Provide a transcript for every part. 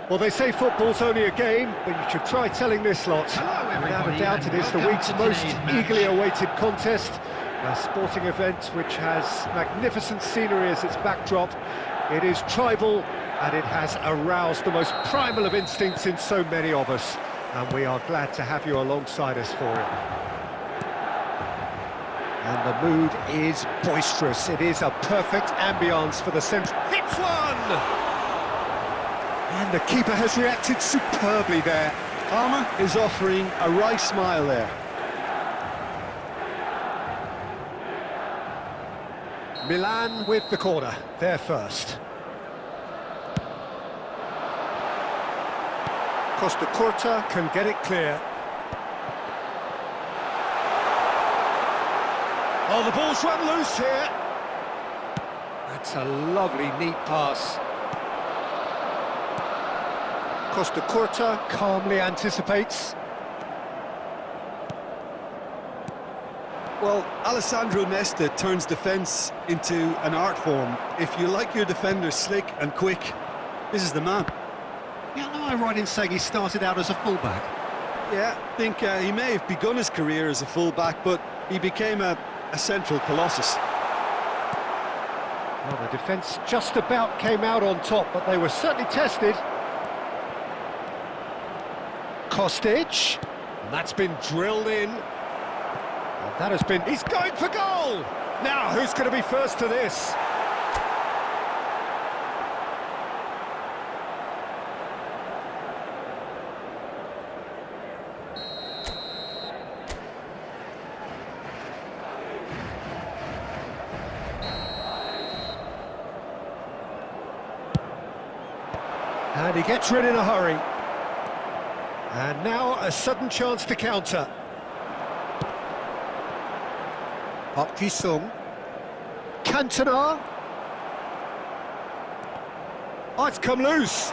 Well, they say football's only a game, but you should try telling this lot. Without a doubt, it is the week's most eagerly awaited contest. A sporting event which has magnificent scenery as its backdrop. It is tribal, and it has aroused the most primal of instincts in so many of us. And we are glad to have you alongside us for it. And the mood is boisterous. It is a perfect ambience for the central. Hits one! And the keeper has reacted superbly there. Palmer is offering a wry smile there. Milan with the corner, there first. Costa Curta can get it clear. Oh, the ball's run loose here. That's a lovely, neat pass. Costa Curta calmly anticipates. Well, Alessandro Nesta turns defence into an art form. If you like your defenders slick and quick, this is the man. Yeah, am I right in saying he started out as a fullback? Yeah, I think he may have begun his career as a fullback, but he became a central colossus. Well, the defence just about came out on top, but they were certainly tested. Kostic, and that's been drilled in. And that has been... He's going for goal! Now, who's going to be first to this? And he gets rid in a hurry. And now a sudden chance to counter. Park Ji-sung. Cantona. Oh, it's come loose.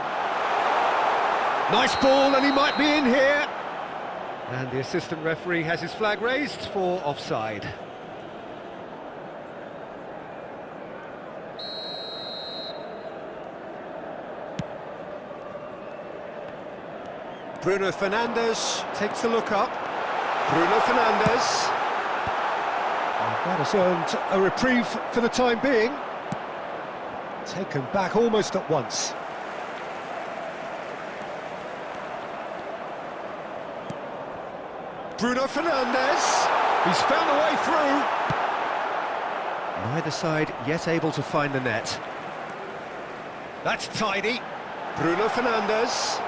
Nice ball, and he might be in here. And the assistant referee has his flag raised for offside. Bruno Fernandes takes a look up. Bruno Fernandes. And that has earned a reprieve for the time being. Taken back almost at once. Bruno Fernandes. He's found a way through. Neither side yet able to find the net. That's tidy. Bruno Fernandes.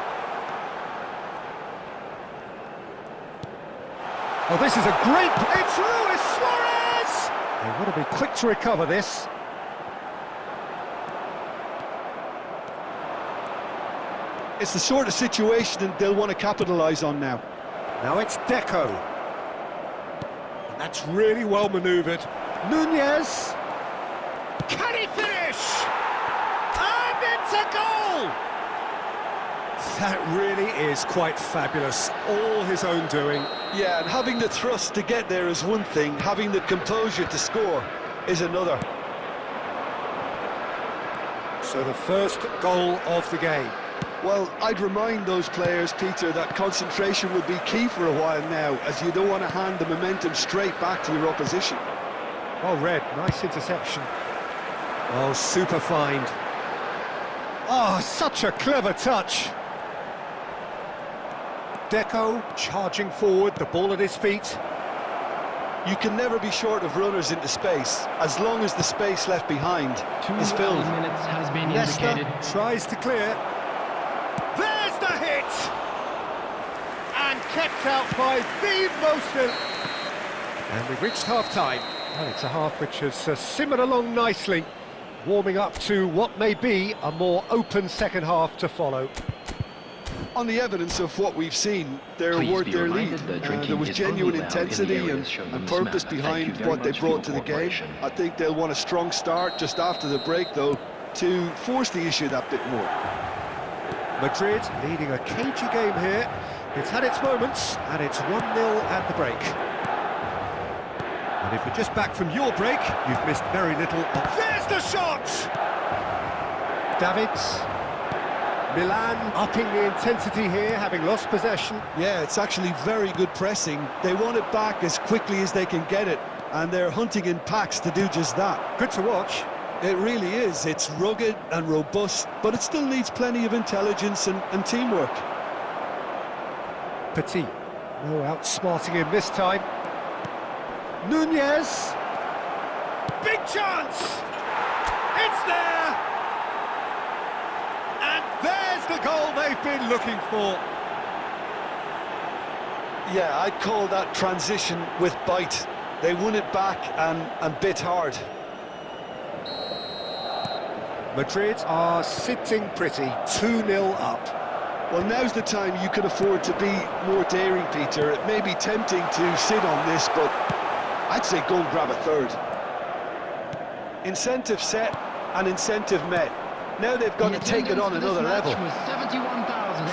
Oh, this is a great... It's Luis Suarez! They want to be quick to recover this. It's the sort of situation they'll want to capitalise on now. Now it's Deco. And that's really well manoeuvred. Nunez. Can he finish? And it's a goal! That really is quite fabulous. All his own doing. Yeah, and having the thrust to get there is one thing, having the composure to score is another. So the first goal of the game. Well, I'd remind those players, Peter, that concentration will be key for a while now, as you don't want to hand the momentum straight back to your opposition. Well read, nice interception. Oh, super find. Oh, such a clever touch. Deco charging forward, the ball at his feet. You can never be short of runners into space, as long as the space left behind is filled. 2 minutes has been Leicester indicated. tries to clear. There's the hit! And kept out by the most... And we've reached half-time. Well, it's a half which has simmered along nicely, warming up to what may be a more open second half to follow. On the evidence of what we've seen, they're Please worth be their reminded lead. that drinking There was is genuine only allowed in the intensity areas shown on and this map. purpose Thank you behind very what they much for brought your to the game. cooperation. I think they'll want a strong start just after the break, though, to force the issue that bit more. Madrid leading a cagey game here. It's had its moments, and it's 1-0 at the break. And if you're just back from your break, you've missed very little of... There's the shot! Davids. Milan upping the intensity here, having lost possession. Yeah, it's actually very good pressing. They want it back as quickly as they can get it, and they're hunting in packs to do just that. Good to watch. It really is. It's rugged and robust, but it still needs plenty of intelligence and teamwork. Petit. No outsmarting him this time. Nunez. Big chance! It's there! And there's the goal they've been looking for. Yeah, I'd call that transition with bite. They won it back and bit hard. Madrid are sitting pretty, 2-0 up. Well, now's the time you can afford to be more daring, Peter. It may be tempting to sit on this, but I'd say go and grab a third. Incentive set and incentive met. Now they've got to take it on another level.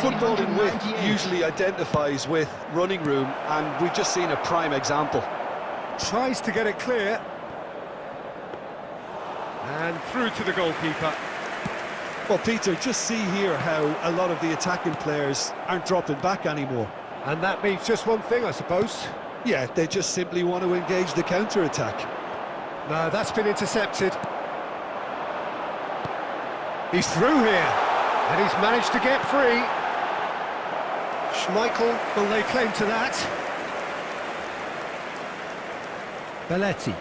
Football in width usually identifies with running room, and we've just seen a prime example. Tries to get it clear. And through to the goalkeeper. Well, Peter, just see here how a lot of the attacking players aren't dropping back anymore. And that means just one thing, I suppose. Yeah, they just simply want to engage the counter-attack. No, that's been intercepted. He's through here, and he's managed to get free. Schmeichel will lay claim to that. Belletti.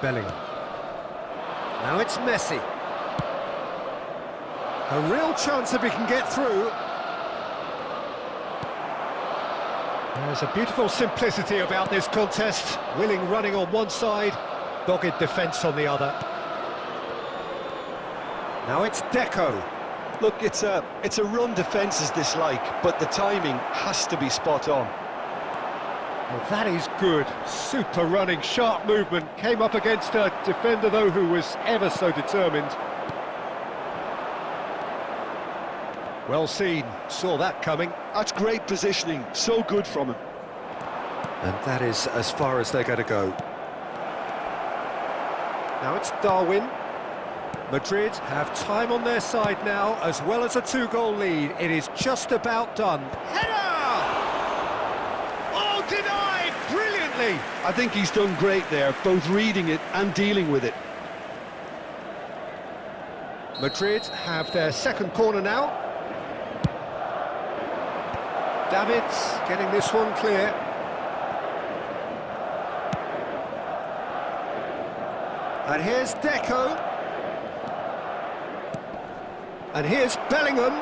Bellingham. Now it's Messi. A real chance if he can get through. There's a beautiful simplicity about this contest. Willing running on one side, dogged defence on the other. Now it's Deco. Look, it's a run defence's dislike, but the timing has to be spot on. Well, that is good. Super running, sharp movement. Came up against a defender, though, who was ever so determined. Well seen. Saw that coming. That's great positioning. So good from him. And that is as far as they're going to go. Now it's Darwin. Madrid have time on their side now, as well as a 2-goal lead. It is just about done. Header! Oh, denied! Brilliantly! I think he's done great there, both reading it and dealing with it. Madrid have their second corner now. Davids getting this one clear. And here's Deco. And here's Bellingham.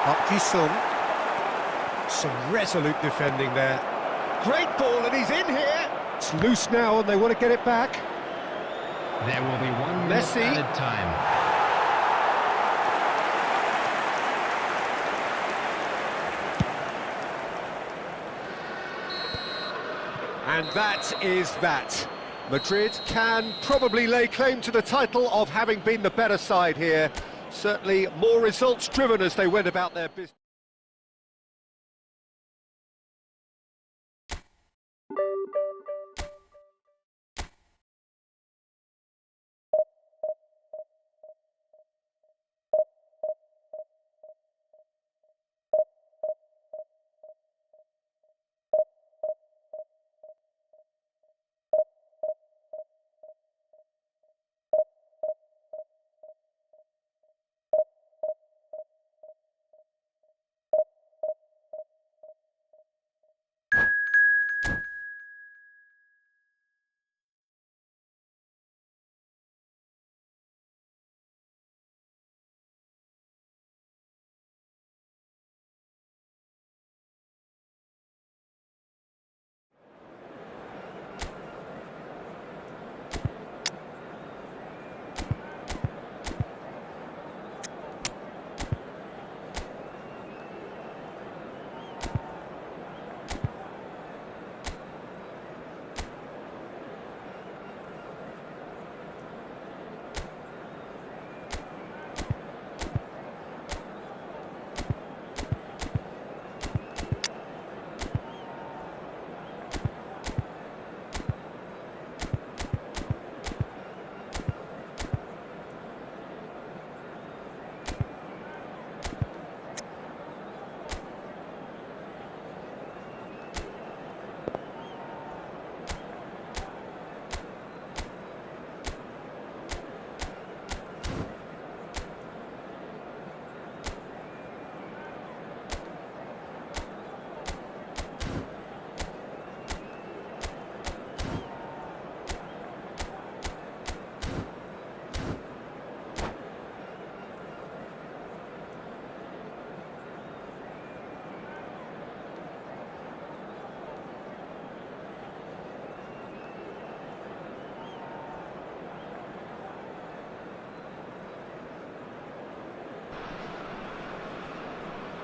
Park Ji-sung. Some resolute defending there. Great ball, and he's in here. It's loose now, and they want to get it back. There will be 1 minute Messi. added time. And that is that. Madrid can probably lay claim to the title of having been the better side here. Certainly more results driven as they went about their business.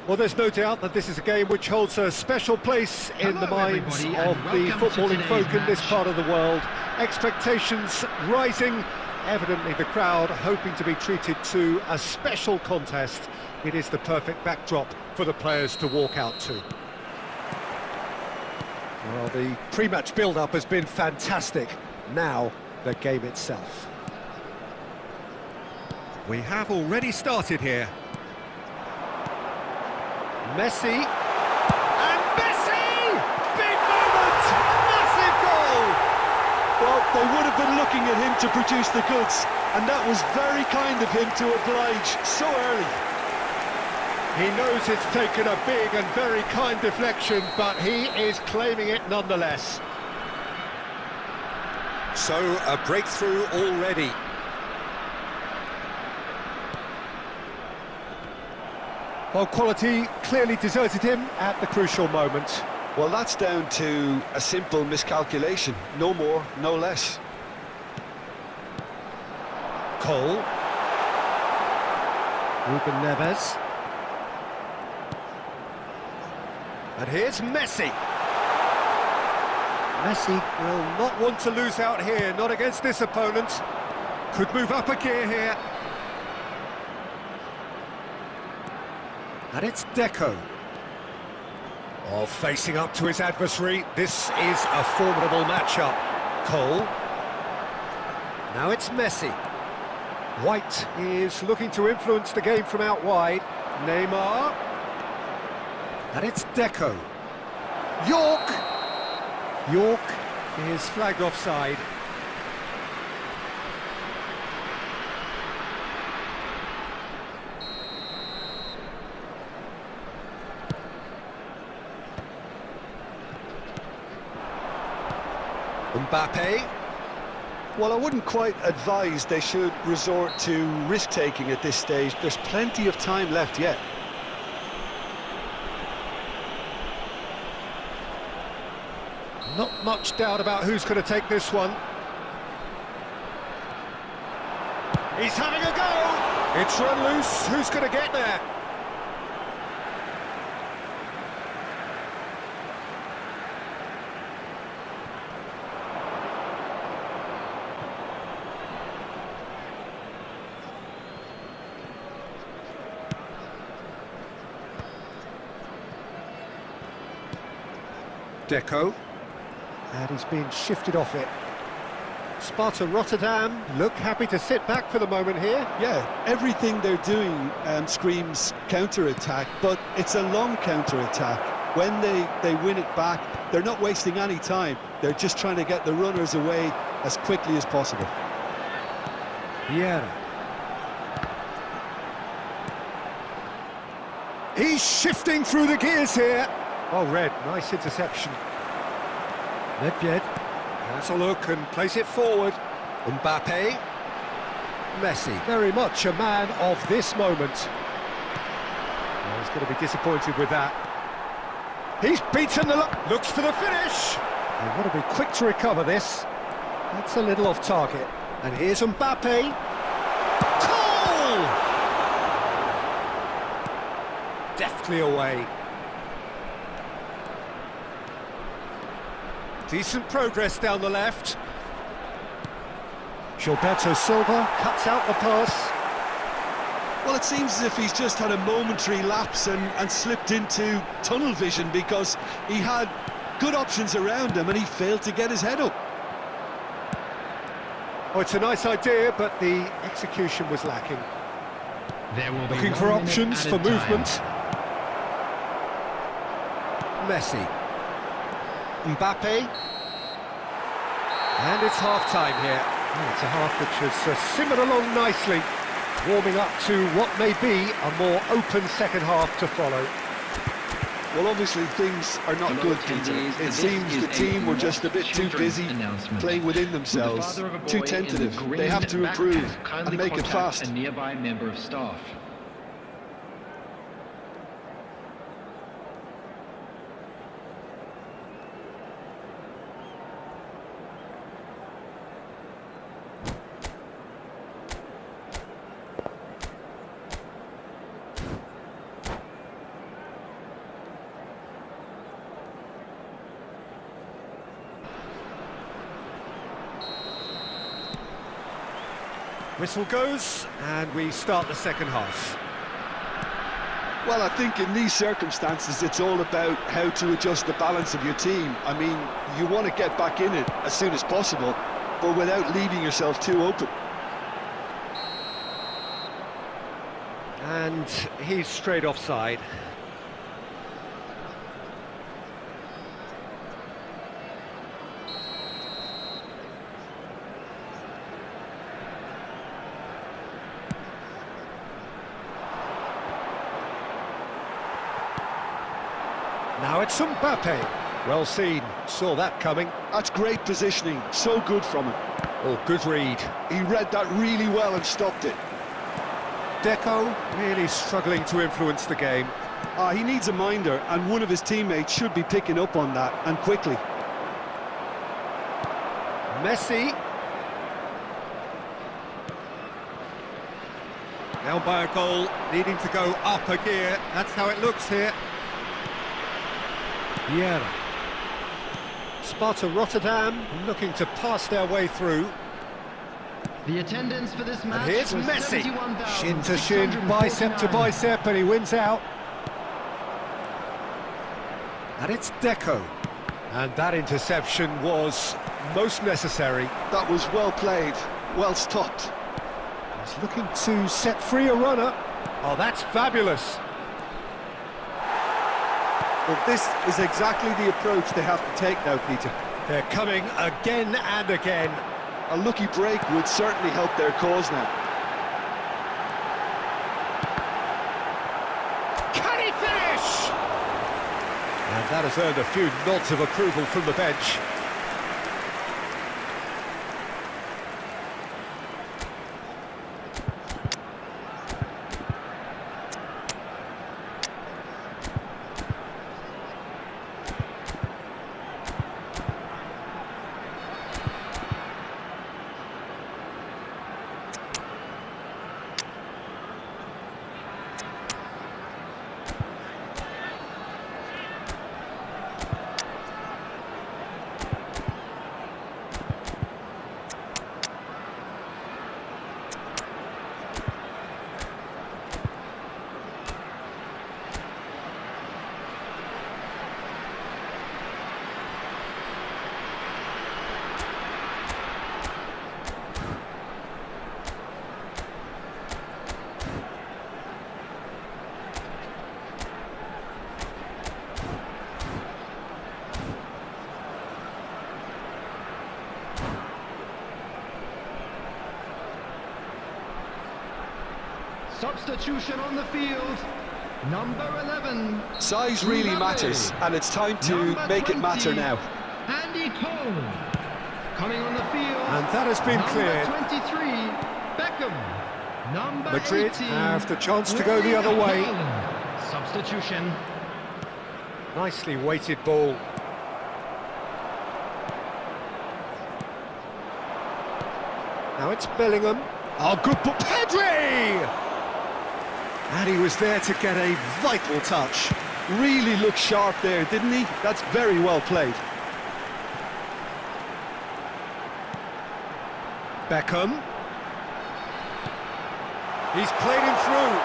Well, there's no doubt that this is a game which holds a special place in the minds of the footballing folk in this part of the world. Expectations rising, evidently the crowd hoping to be treated to a special contest. It is the perfect backdrop for the players to walk out to. Well, the pre-match build-up has been fantastic. Now, the game itself. We have already started here. Messi, and Messi! Big moment! Massive goal! Well, They would have been looking at him to produce the goods, and that was very kind of him to oblige so early. He knows it's taken a big and very kind deflection, but he is claiming it nonetheless. So, a breakthrough already. Well, quality clearly deserted him at the crucial moment. Well, that's down to a simple miscalculation. No more, no less. Cole. Ruben Neves. And here's Messi. Messi will not want to lose out here, not against this opponent. Could move up a gear here. And it's Deco. Oh, facing up to his adversary. This is a formidable matchup. Cole. Now it's Messi. White is looking to influence the game from out wide. Neymar. And it's Deco. York. York is flagged offside. Mbappe. Well, I wouldn't quite advise they should resort to risk-taking at this stage. There's plenty of time left yet. Not much doubt about who's going to take this one. He's having a go! It's run loose. Who's going to get there? Deco. And he's being shifted off it. Sparta Rotterdam look happy to sit back for the moment here. Yeah, everything they're doing screams counter-attack, but it's a long counter-attack. When they win it back, they're not wasting any time. They're just trying to get the runners away as quickly as possible. Vieira. He's shifting through the gears here. Oh, Red, nice interception. Nedved has a look and plays it forward. Mbappe. Messi, very much a man of this moment. Oh, he's going to be disappointed with that. He's beaten the looks for the finish. They want to be quick to recover this. That's a little off target. And here's Mbappe. Goal! Deftly away. Decent progress down the left. Gilberto Silva cuts out the pass. Well, it seems as if he's just had a momentary lapse and slipped into tunnel vision, because he had good options around him and he failed to get his head up. Oh, it's a nice idea, but the execution was lacking. There will be looking for options for movement. Messi. Mbappe. And it's half-time here. Oh, it's a half which has simmered along nicely, warming up to what may be a more open second half to follow. Well, obviously things are not good, Peter. It seems the team were just a bit too busy playing within themselves, too tentative. They have to improve and make it fast. A nearby member of staff. Whistle goes, and we start the second half. Well, I think in these circumstances, it's all about how to adjust the balance of your team. I mean, you want to get back in it as soon as possible, but without leaving yourself too open. And he's straight offside. Now it's Mbappe. Well seen, saw that coming. That's great positioning, so good from him. Oh, good read. He read that really well and stopped it. Deco really struggling to influence the game. He needs a minder, and one of his teammates should be picking up on that, and quickly. Messi. Down by a goal, needing to go up a gear. That's how it looks here. Vieira. Sparta Rotterdam looking to pass their way through. The attendance for this match. And here's was Messi. Shin to shin, 71,649. bicep to bicep, and he wins out. And it's Deco. And that interception was most necessary. That was well played, well stopped. He's looking to set free a runner. Oh, that's fabulous. Well, this is exactly the approach they have to take now, Peter. They're coming again and again. A lucky break would certainly help their cause now. Can he finish? And that has earned a few nods of approval from the bench. Substitution on the field. Number 11. Size really Mbappe. matters, and it's time to Number make it 20, matter now. Andy Cole. Coming on the field. And that has been cleared. Number 23, Beckham. Number Madrid 18, have the chance to go the other way. Haaland. Substitution. Nicely weighted ball. Now it's Bellingham. Oh, good ball. Pedri! And he was there to get a vital touch. Really looked sharp there, didn't he? That's very well played. Beckham. He's played him through.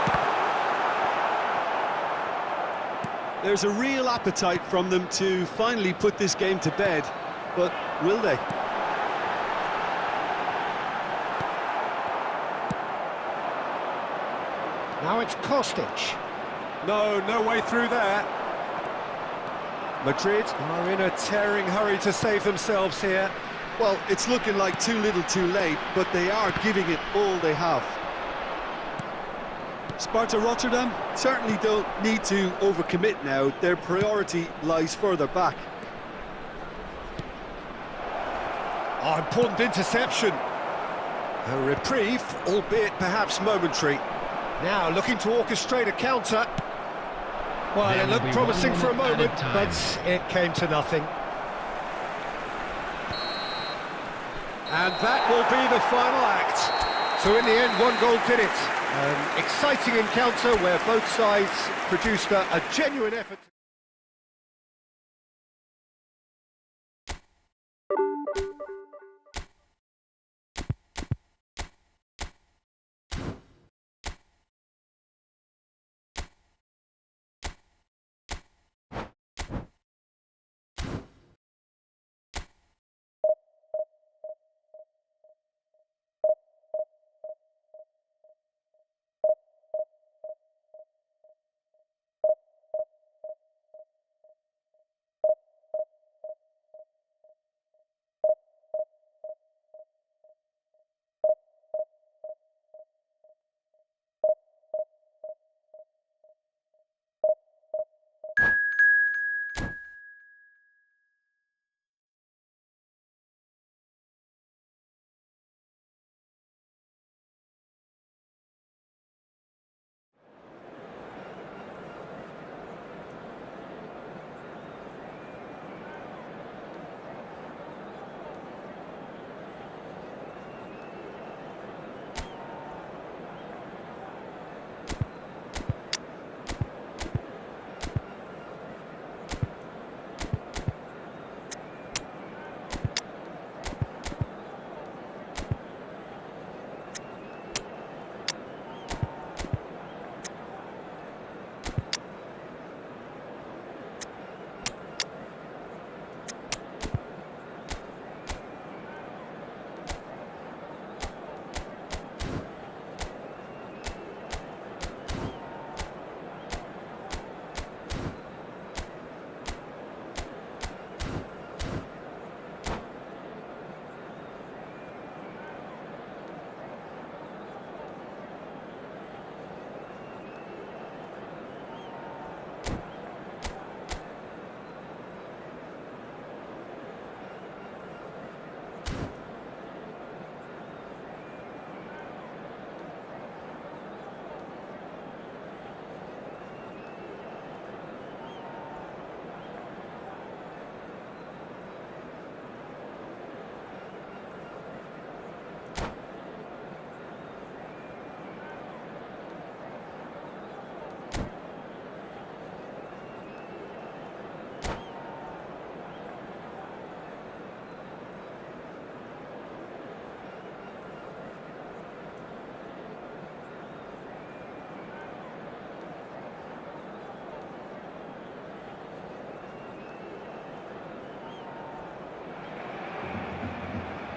There's a real appetite from them to finally put this game to bed, but will they? Now it's Kostic. No way through there. Madrid are in a tearing hurry to save themselves here. Well, it's looking like too little too late, but they are giving it all they have. Sparta Rotterdam certainly don't need to overcommit now. Their priority lies further back. Oh, important interception. A reprieve, albeit perhaps momentary. Now looking to orchestrate a counter. Well, There it will looked be promising 1 for a minute moment, added time. but it came to nothing. And that will be the final act. So in the end, one goal did it. An exciting encounter where both sides produced a genuine effort.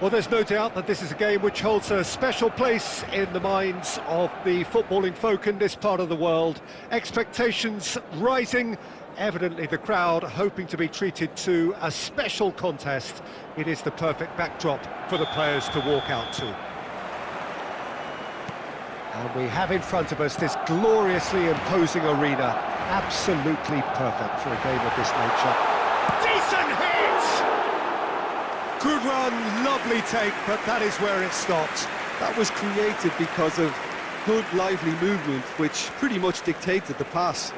Well, there's no doubt that this is a game which holds a special place in the minds of the footballing folk in this part of the world. Expectations rising, evidently the crowd hoping to be treated to a special contest. It is the perfect backdrop for the players to walk out to. And we have in front of us this gloriously imposing arena, absolutely perfect for a game of this nature. Decent hit! Good run, lovely take, but that is where it stopped. That was created because of good, lively movement, which pretty much dictated the pass.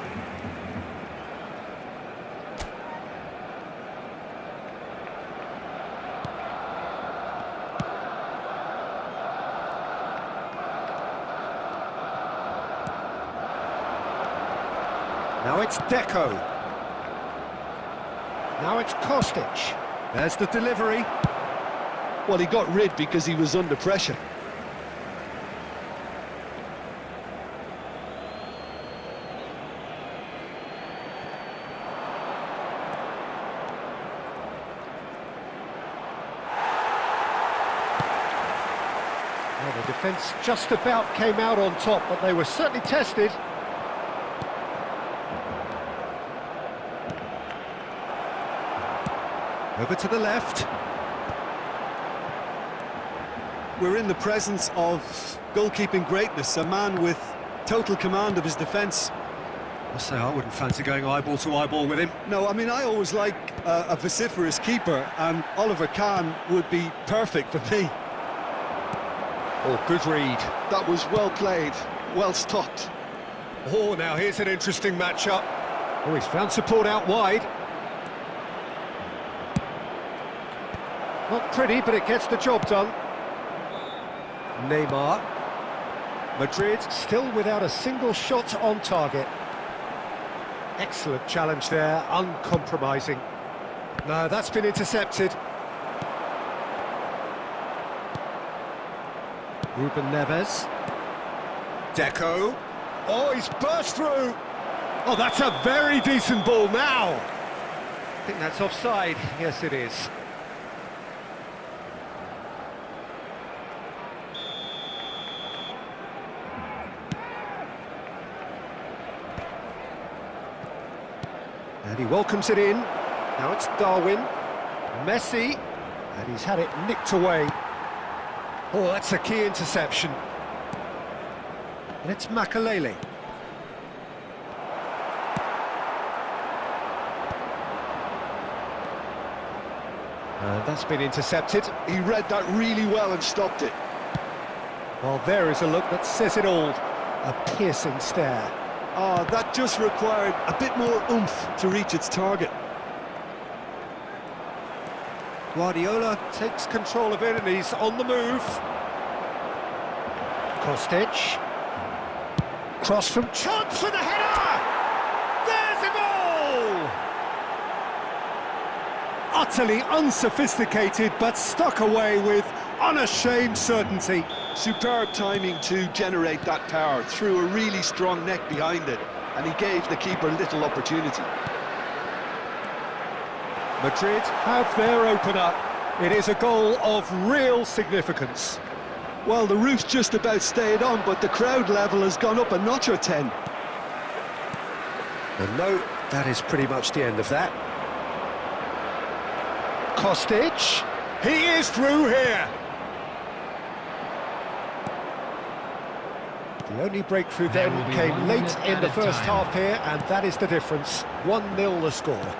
Now it's Deco. Now it's Kostic. There's the delivery. Well, he got rid because he was under pressure. Well, the defence just about came out on top, but they were certainly tested. Over to the left. We're in the presence of goalkeeping greatness, a man with total command of his defence. I say I wouldn't fancy going eyeball to eyeball with him. No, I mean, I always like a vociferous keeper, and Oliver Kahn would be perfect for me. Oh, good read. That was well played, well stopped. Oh, now here's an interesting matchup. Oh, he's found support out wide. Not pretty, but it gets the job done. Neymar. Madrid still without a single shot on target. Excellent challenge there, uncompromising. No, that's been intercepted. Ruben Neves. Deco. Oh, he's burst through. Oh, that's a very decent ball now. I think that's offside. Yes, it is. And he welcomes it in. Now it's Darwin. Messi. And he's had it nicked away. Oh, that's a key interception. And it's Makalele. And that's been intercepted. He read that really well and stopped it. Well, there is a look that says it all. A piercing stare. Oh, that just required a bit more oomph to reach its target. Guardiola takes control of it and he's on the move. Kostic. Cross from chance for the header! There's a goal! Utterly unsophisticated but stuck away with unashamed certainty. Superb timing to generate that power, threw a really strong neck behind it, and he gave the keeper little opportunity. Madrid have their opener. It is a goal of real significance. Well, the roof's just about stayed on, but the crowd level has gone up a notch or 10. And no, that is pretty much the end of that. Kostic, he is through here. The only breakthrough then came late in the first half here, and that is the difference. 1-0 the score.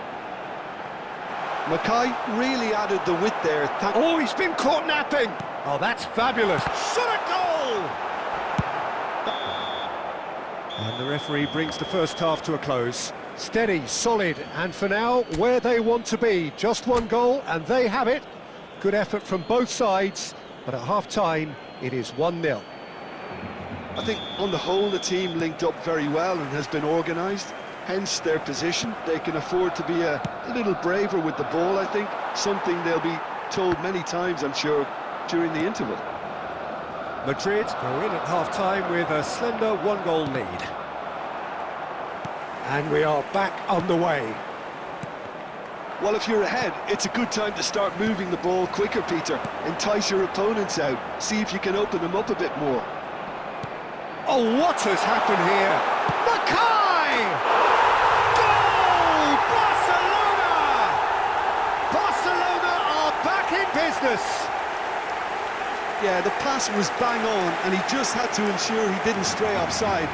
Mackay really added the width there. Oh, he's been caught napping. Oh, that's fabulous. Shot a goal! And the referee brings the first half to a close. Steady, solid, and for now, where they want to be. Just one goal, and they have it. Good effort from both sides, but at half-time, it is 1-0. I think, on the whole, the team linked up very well and has been organised. Hence their position. They can afford to be a little braver with the ball, I think. Something they'll be told many times, I'm sure, during the interval. Madrid go in at half-time with a slender one-goal lead. And we are back underway. Well, if you're ahead, it's a good time to start moving the ball quicker, Peter. Entice your opponents out, see if you can open them up a bit more. Oh, what has happened here? Mackay! Goal! Barcelona! Barcelona are back in business. Yeah, the pass was bang on, and he just had to ensure he didn't stray offside.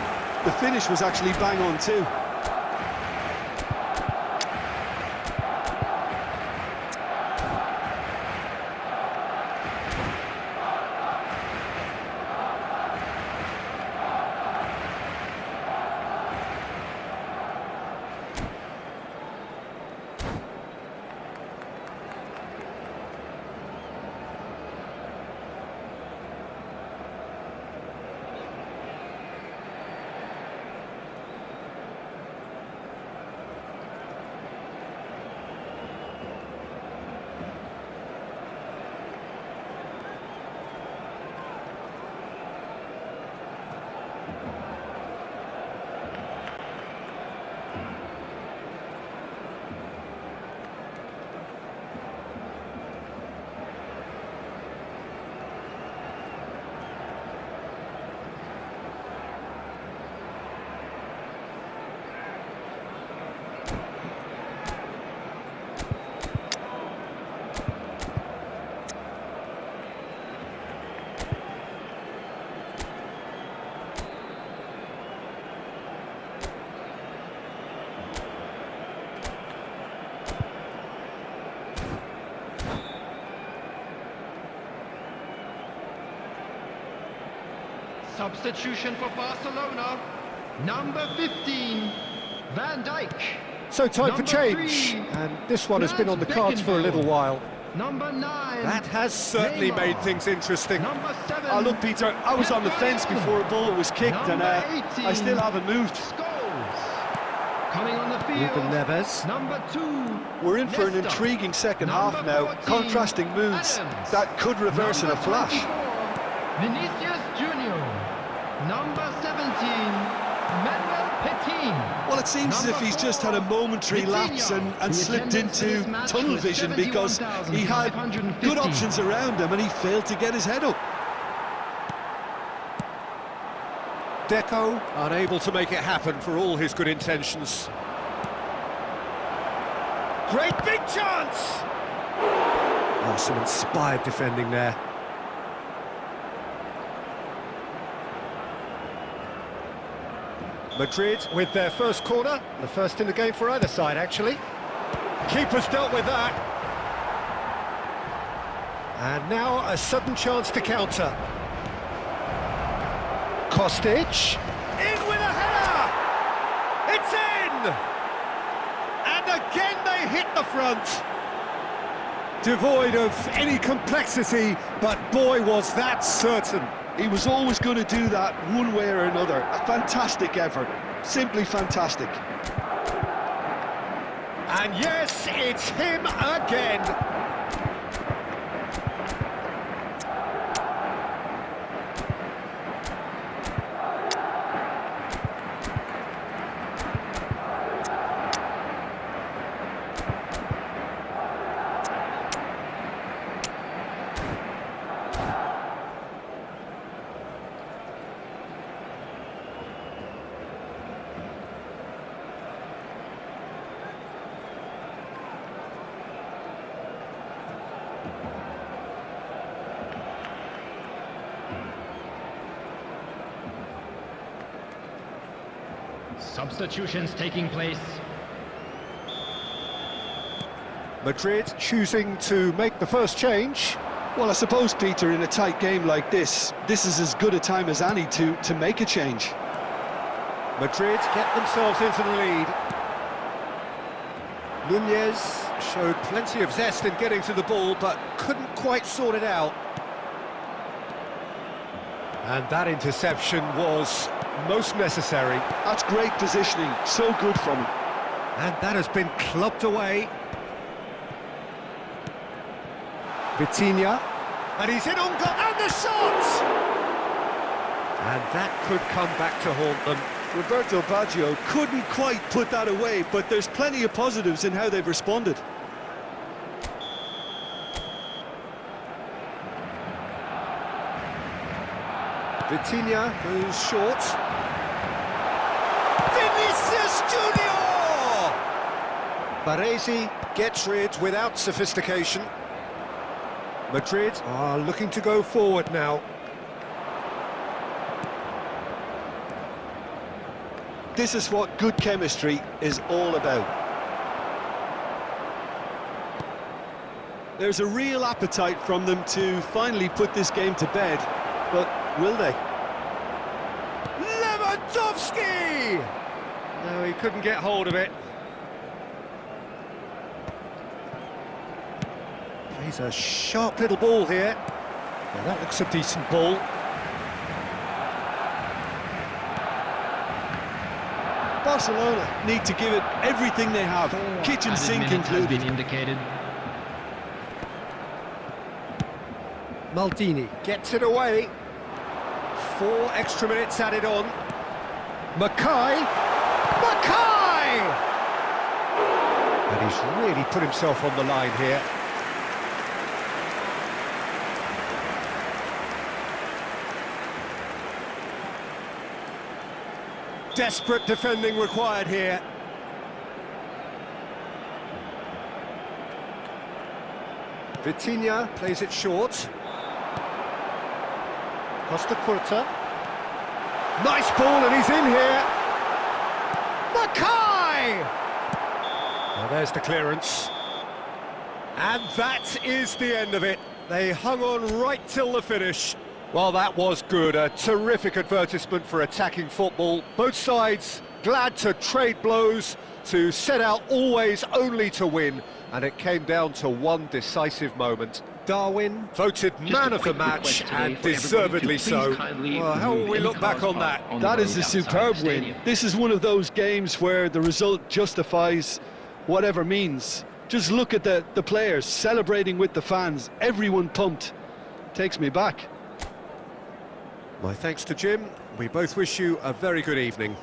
The finish was actually bang on too. Substitution for Barcelona. Number 15, Van Dijk. So time for Number change, 3, and this one has been on the cards for a little while. Number 9, That has certainly Neymar. made things interesting. Number 7, Oh, look, Peter, I was on the fence before a ball was kicked, and Number I 18, still haven't moved. Scholes. Coming on the field, Ruben Neves. Number 2, We're in for an Nesta. intriguing second Number half now. 14, Contrasting moods Adams. that could reverse in a Number flash. 24, Vinicius Junior. Number 17, Manuel Petit. Well, it seems as if he's just had a momentary lapse and The slipped attendance for into this match tunnel was vision because he had 71,550. good options around him and he failed to get his head up. Deco. Unable to make it happen for all his good intentions. Great big chance! Oh, some inspired defending there. Madrid with their first corner, the first in the game for either side, actually. Keeper's dealt with that. And now a sudden chance to counter. Kostic, in with a header! It's in! And again they hit the front. Devoid of any complexity, but boy was that certain. He was always going to do that one way or another. A fantastic effort. Simply fantastic. And yes, it's him again. Substitutions taking place. Madrid choosing to make the first change. Well, I suppose, Peter, in a tight game like this is as good a time as any to make a change. Madrid get themselves into the lead. Nunez showed plenty of zest in getting to the ball, but couldn't quite sort it out. And that interception was most necessary. That's great positioning, so good from him. And that has been clubbed away. Vitinha. And he's in on goal. And the shot! And that could come back to haunt them. Roberto Baggio couldn't quite put that away, but there's plenty of positives in how they've responded. Vitinha goes short. Vinicius Junior! Baresi gets rid without sophistication. Madrid are looking to go forward now. This is what good chemistry is all about. There's a real appetite from them to finally put this game to bed, but will they? Lewandowski! No, he couldn't get hold of it. Plays a sharp little ball here. Now that looks a decent ball. Barcelona need to give it everything they have, kitchen sink included. Indicated. Maldini gets it away. 4 extra minutes added on. Mackay! And he's really put himself on the line here. Desperate defending required here. Vitinha plays it short. Costa Curta. Nice ball and he's in here. Mackay! Now there's the clearance. And that is the end of it. They hung on right till the finish. Well, that was good. A terrific advertisement for attacking football. Both sides glad to trade blows, to set out always only to win. And it came down to one decisive moment. Darwin voted man of the match, and deservedly so. Well, how will we look back on that? That is a superb win. This is one of those games where the result justifies whatever means. Just look at the players celebrating with the fans. Everyone pumped. Takes me back. My thanks to Jim. We both wish you a very good evening.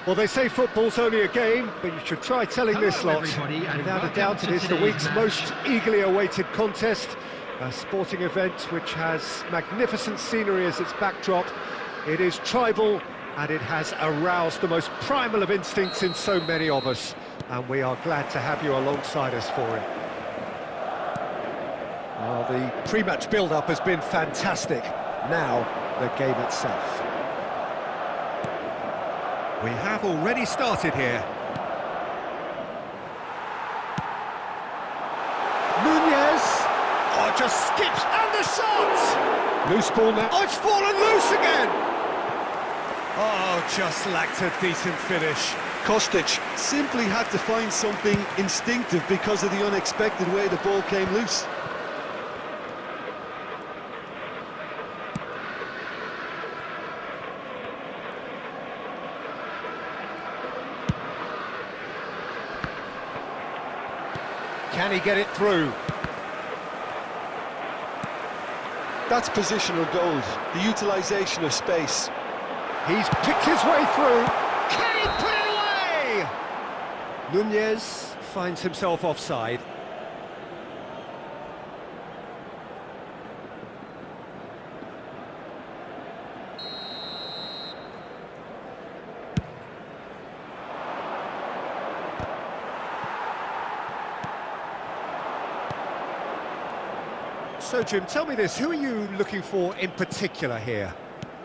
Well, they say football's only a game, but you should try telling this lot. Everybody, and Without a welcome doubt, to it is the today's week's match. most eagerly awaited contest. A sporting event which has magnificent scenery as its backdrop. It is tribal, and it has aroused the most primal of instincts in so many of us. And we are glad to have you alongside us for it. Well, the pre-match build-up has been fantastic. Now, the game itself. We have already started here. Nunez! Oh, just skips, and the shot! Loose ball now. Oh, it's fallen loose again! Oh, just lacked a decent finish. Kostic simply had to find something instinctive because of the unexpected way the ball came loose. Can he get it through? That's positional gold, the utilisation of space. He's picked his way through. Can he put it away? Nunez finds himself offside. So, Jim, tell me this, who are you looking for in particular here?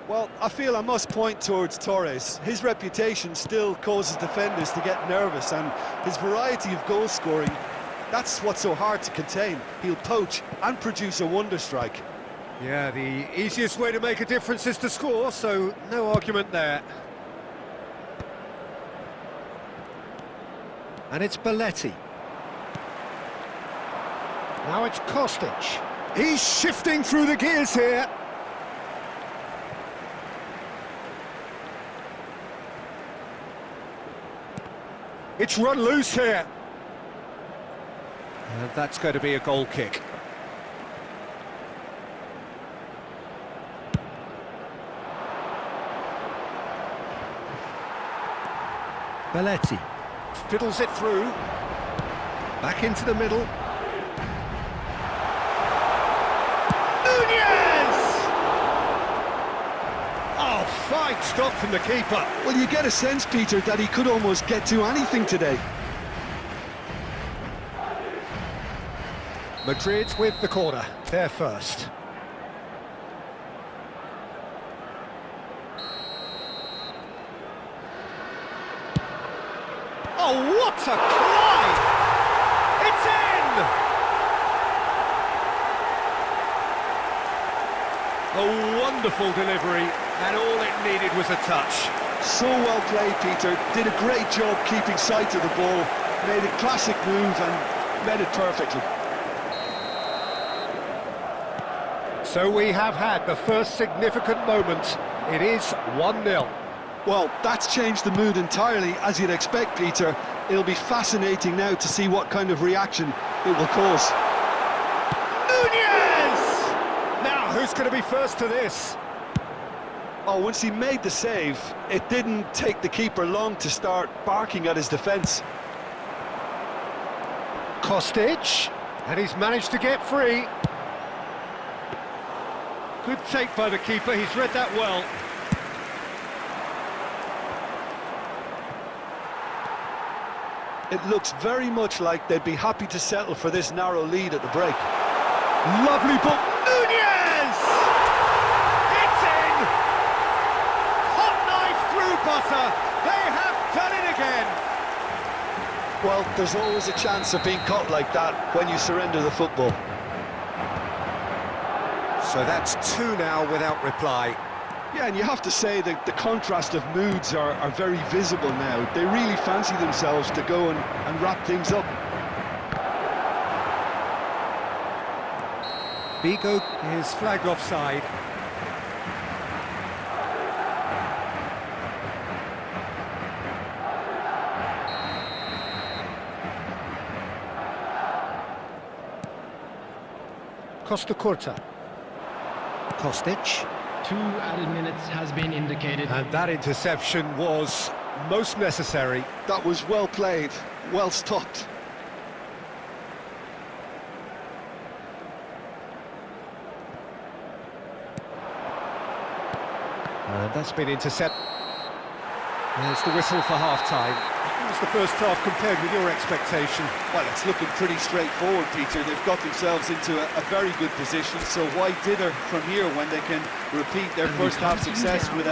Well, I feel I must point towards Torres. His reputation still causes defenders to get nervous, and his variety of goal scoring, that's what's so hard to contain. He'll poach and produce a wonder strike. Yeah, the easiest way to make a difference is to score, so no argument there. And it's Belletti. Now it's Kostic. He's shifting through the gears here. It's run loose here. And that's going to be a goal kick. Belletti fiddles it through. Back into the middle. Fine stop from the keeper. Well, you get a sense, Peter, that he could almost get to anything today. Madrid with the corner. They're first. Oh, what a climb! It's in! A wonderful delivery, and all it needed was a touch. So well played, Peter. Did a great job keeping sight of the ball. Made a classic move and met it perfectly. So we have had the first significant moment. It is 1-0. Well, that's changed the mood entirely, as you'd expect, Peter. It'll be fascinating now to see what kind of reaction it will cause. Now, who's going to be first to this? Oh, once he made the save, it didn't take the keeper long to start barking at his defence. Kostic, and he's managed to get free. Good take by the keeper, he's read that well. It looks very much like they'd be happy to settle for this narrow lead at the break. Lovely ball. Nunez! It's in! Hot knife through butter. They have done it again. Well, there's always a chance of being caught like that when you surrender the football. So that's 2 now without reply. Yeah, and you have to say that the contrast of moods are very visible now. They really fancy themselves to go and wrap things up. Vigo is flagged offside. Costa Curta. Kostic. 2 added minutes has been indicated. And that interception was most necessary. That was well played, well stopped. And that's been intercepted. There's the whistle for half-time. How was the first half compared with your expectation? Well, it's looking pretty straightforward, Peter. They've got themselves into a very good position, so why dither from here when they can repeat their first half success with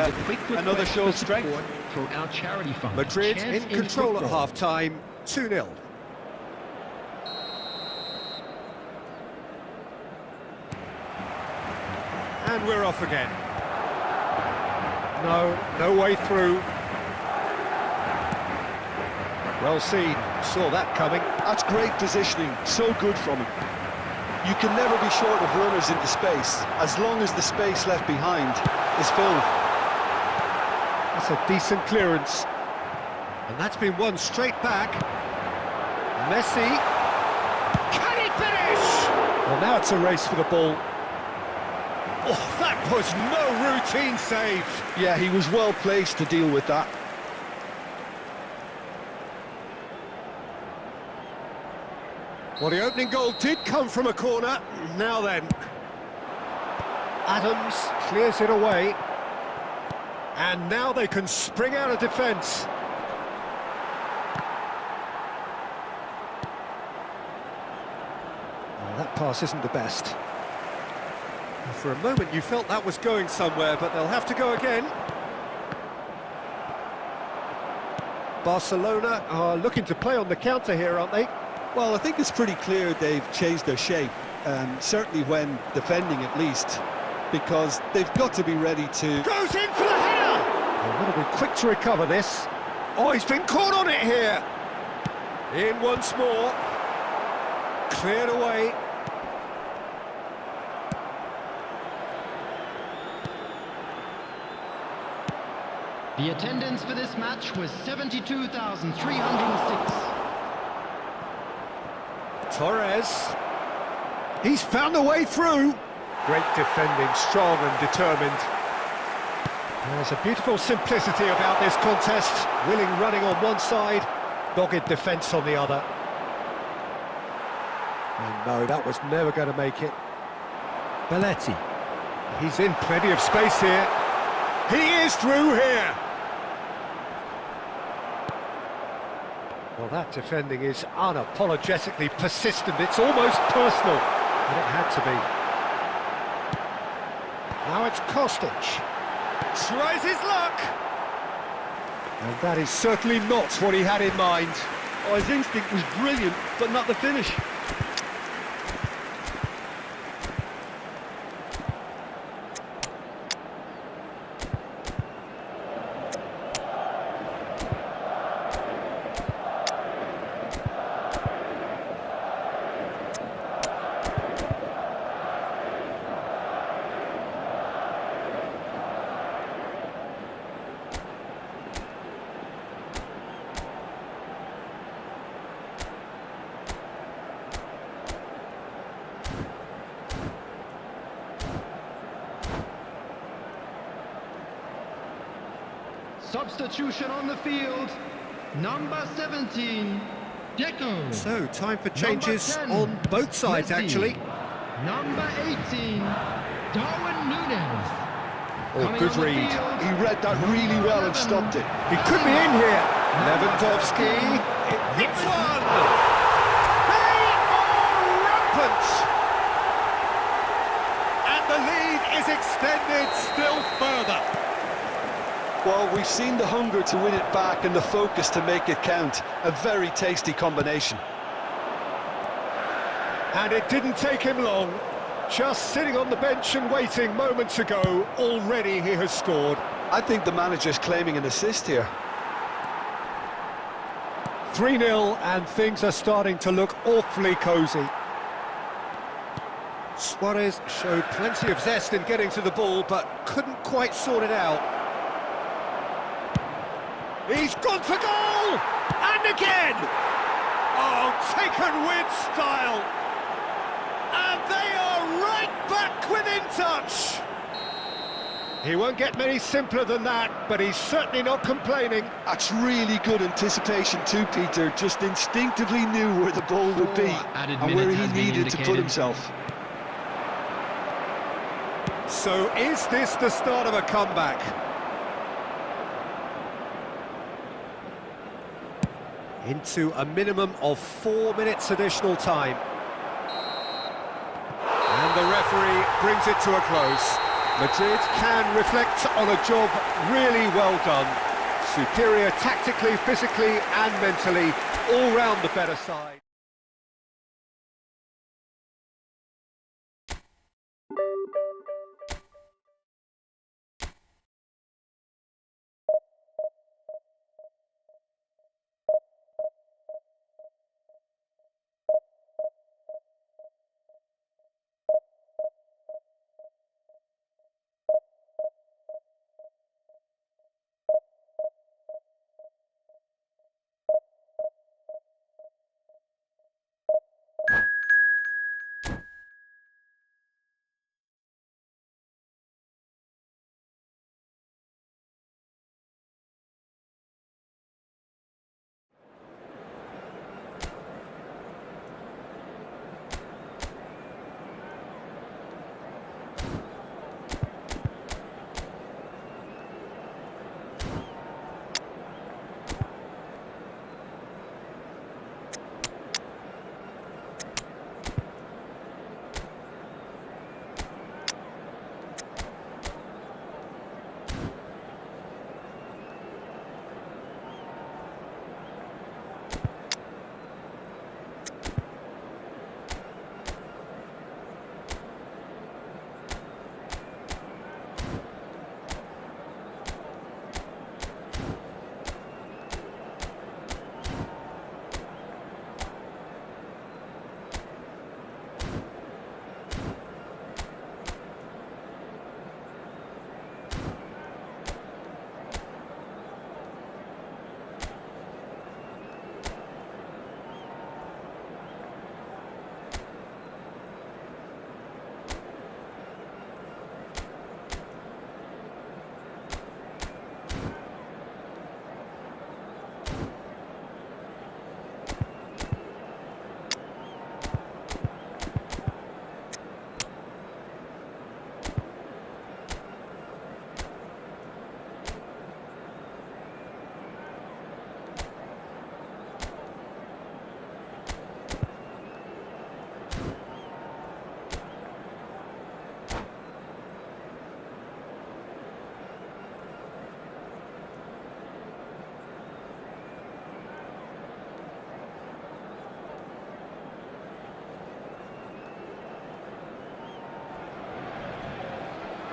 another show of strength? For our charity fund. Madrid in control at half-time, 2-0. And we're off again. No way through. Well seen, saw that coming. That's great positioning, so good from him. You can never be short of runners into space, as long as the space left behind is filled. That's a decent clearance. And that's been won straight back. Messi. Can he finish? Well, now it's a race for the ball. Oh, that was no routine save. Yeah, he was well placed to deal with that. Well, the opening goal did come from a corner. Now then. Adams clears it away. And now they can spring out of defence. Well, that pass isn't the best. For a moment you felt that was going somewhere, but they'll have to go again. Barcelona are looking to play on the counter here, aren't they? Well, I think it's pretty clear they've changed their shape, certainly when defending at least, because they've got to be ready to... Goes in for the header! They've got to be quick to recover this. Oh, he's been caught on it here! In once more. Cleared away. The attendance for this match was 72,306. Torres. He's found a way through. Great defending, strong and determined. There's a beautiful simplicity about this contest. Willing running on one side, dogged defence on the other. And no, that was never going to make it. Belletti. He's in plenty of space here. He is through here. Well, that defending is unapologetically persistent. It's almost personal, but it had to be. Now it's Kostic. Tries his luck. And that is certainly not what he had in mind. Oh, his instinct was brilliant, but not the finish. Substitution on the field, number 17, Deco. So, time for changes on both sides, Messi. actually. Number 18, Darwin Núñez. Oh, Coming good on the read. field, He read that really well and stopped it. He could be in here. Lewandowski. It's one. They are rampant. And the lead is extended still further. Well, we've seen the hunger to win it back and the focus to make it count. A very tasty combination. And it didn't take him long. Just sitting on the bench and waiting moments ago, already he has scored. I think the manager's claiming an assist here. 3-0 and things are starting to look awfully cosy. Suarez showed plenty of zest in getting to the ball, but couldn't quite sort it out. He's gone for goal! And again! Oh, taken with style! And they are right back within touch! He won't get many simpler than that, but he's certainly not complaining. That's really good anticipation too, Peter. Just instinctively knew where the ball would be and where he needed to put himself. So is this the start of a comeback? Into a minimum of 4 minutes additional time. And the referee brings it to a close. Madrid can reflect on a job really well done. Superior tactically, physically and mentally, all round the better side.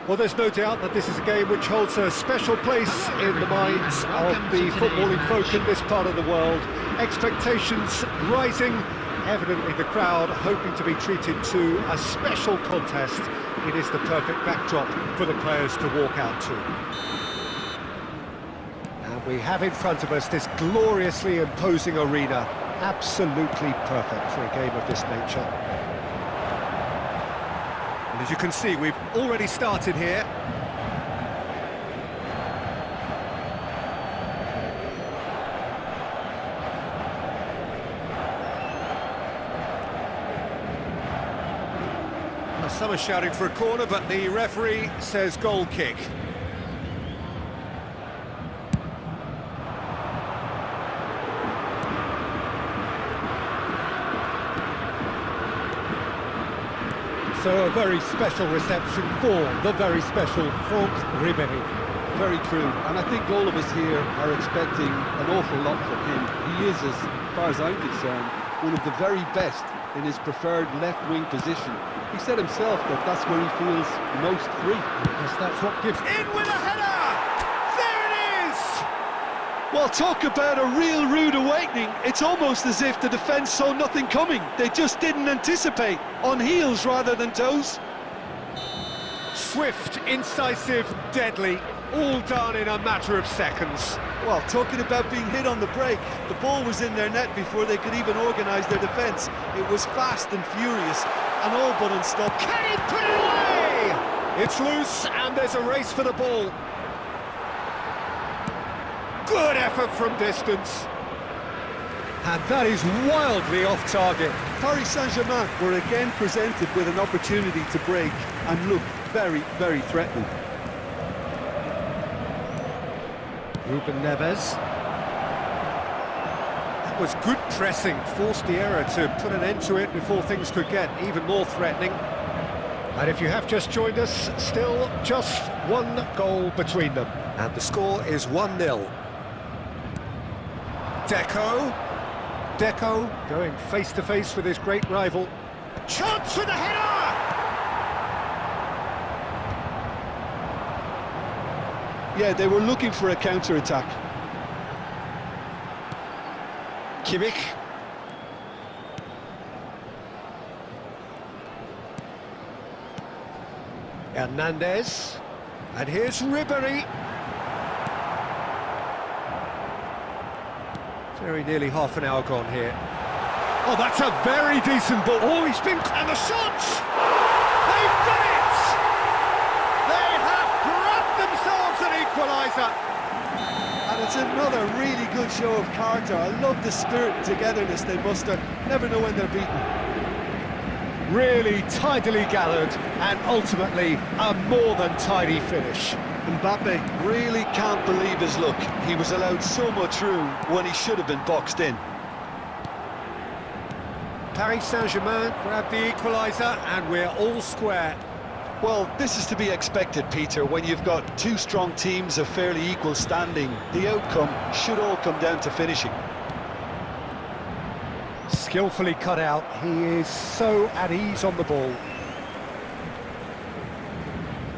Well, there's no doubt that this is a game which holds a special place in the minds of the footballing folk in this part of the world. Expectations rising, evidently the crowd hoping to be treated to a special contest. It is the perfect backdrop for the players to walk out to. And we have in front of us this gloriously imposing arena, absolutely perfect for a game of this nature. And as you can see, we've already started here. Now, some are shouting for a corner, but the referee says goal kick. So a very special reception for the very special Franck Ribéry. Very true, and I think all of us here are expecting an awful lot from him. He is, as far as I'm concerned, one of the very best in his preferred left-wing position. He said himself that that's where he feels most free. Yes, that's what gives... In with a header! There it is! Well, talk about a real rude awakening. It's almost as if the defence saw nothing coming. They just didn't anticipate, on heels rather than toes. Swift, incisive, deadly, all done in a matter of seconds. Well, talking about being hit on the break, the ball was in their net before they could even organise their defence. It was fast and furious, and all but unstoppable. Can he put it away? It's loose, and there's a race for the ball. Good effort from distance. And that is wildly off target. Paris Saint-Germain were again presented with an opportunity to break and looked very, very threatening. Ruben Neves. That was good pressing, forced the error to put an end to it before things could get even more threatening. And if you have just joined us, still just one goal between them. And the score is 1-0. Deco going face-to-face with his great rival. Chance with a header! Yeah, they were looking for a counter-attack. Kimmich. Hernandez. And here's Ribéry. Very nearly half an hour gone here. Oh, that's a very decent ball. Oh, he's been... And the shot! They've done it! They have grabbed themselves an equaliser. And it's another really good show of character. I love the spirit and togetherness they muster. Never know when they're beaten. Really tidily gathered, and ultimately a more than tidy finish. Mbappe really can't believe his luck. He was allowed so much room when he should have been boxed in. Paris Saint-Germain grabbed the equaliser, and we're all square. Well, this is to be expected, Peter. When you've got two strong teams of fairly equal standing, the outcome should all come down to finishing. Skillfully cut out. He is so at ease on the ball.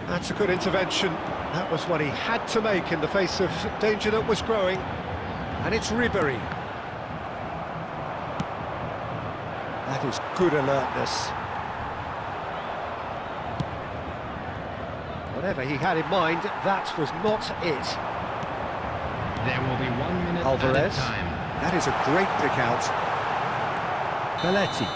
That's a good intervention. That was what he had to make in the face of danger that was growing. And it's Ribéry. That is good alertness. Whatever he had in mind, that was not it. There will be 1 minute Alvarez. added time. That is a great pick out. Belletti.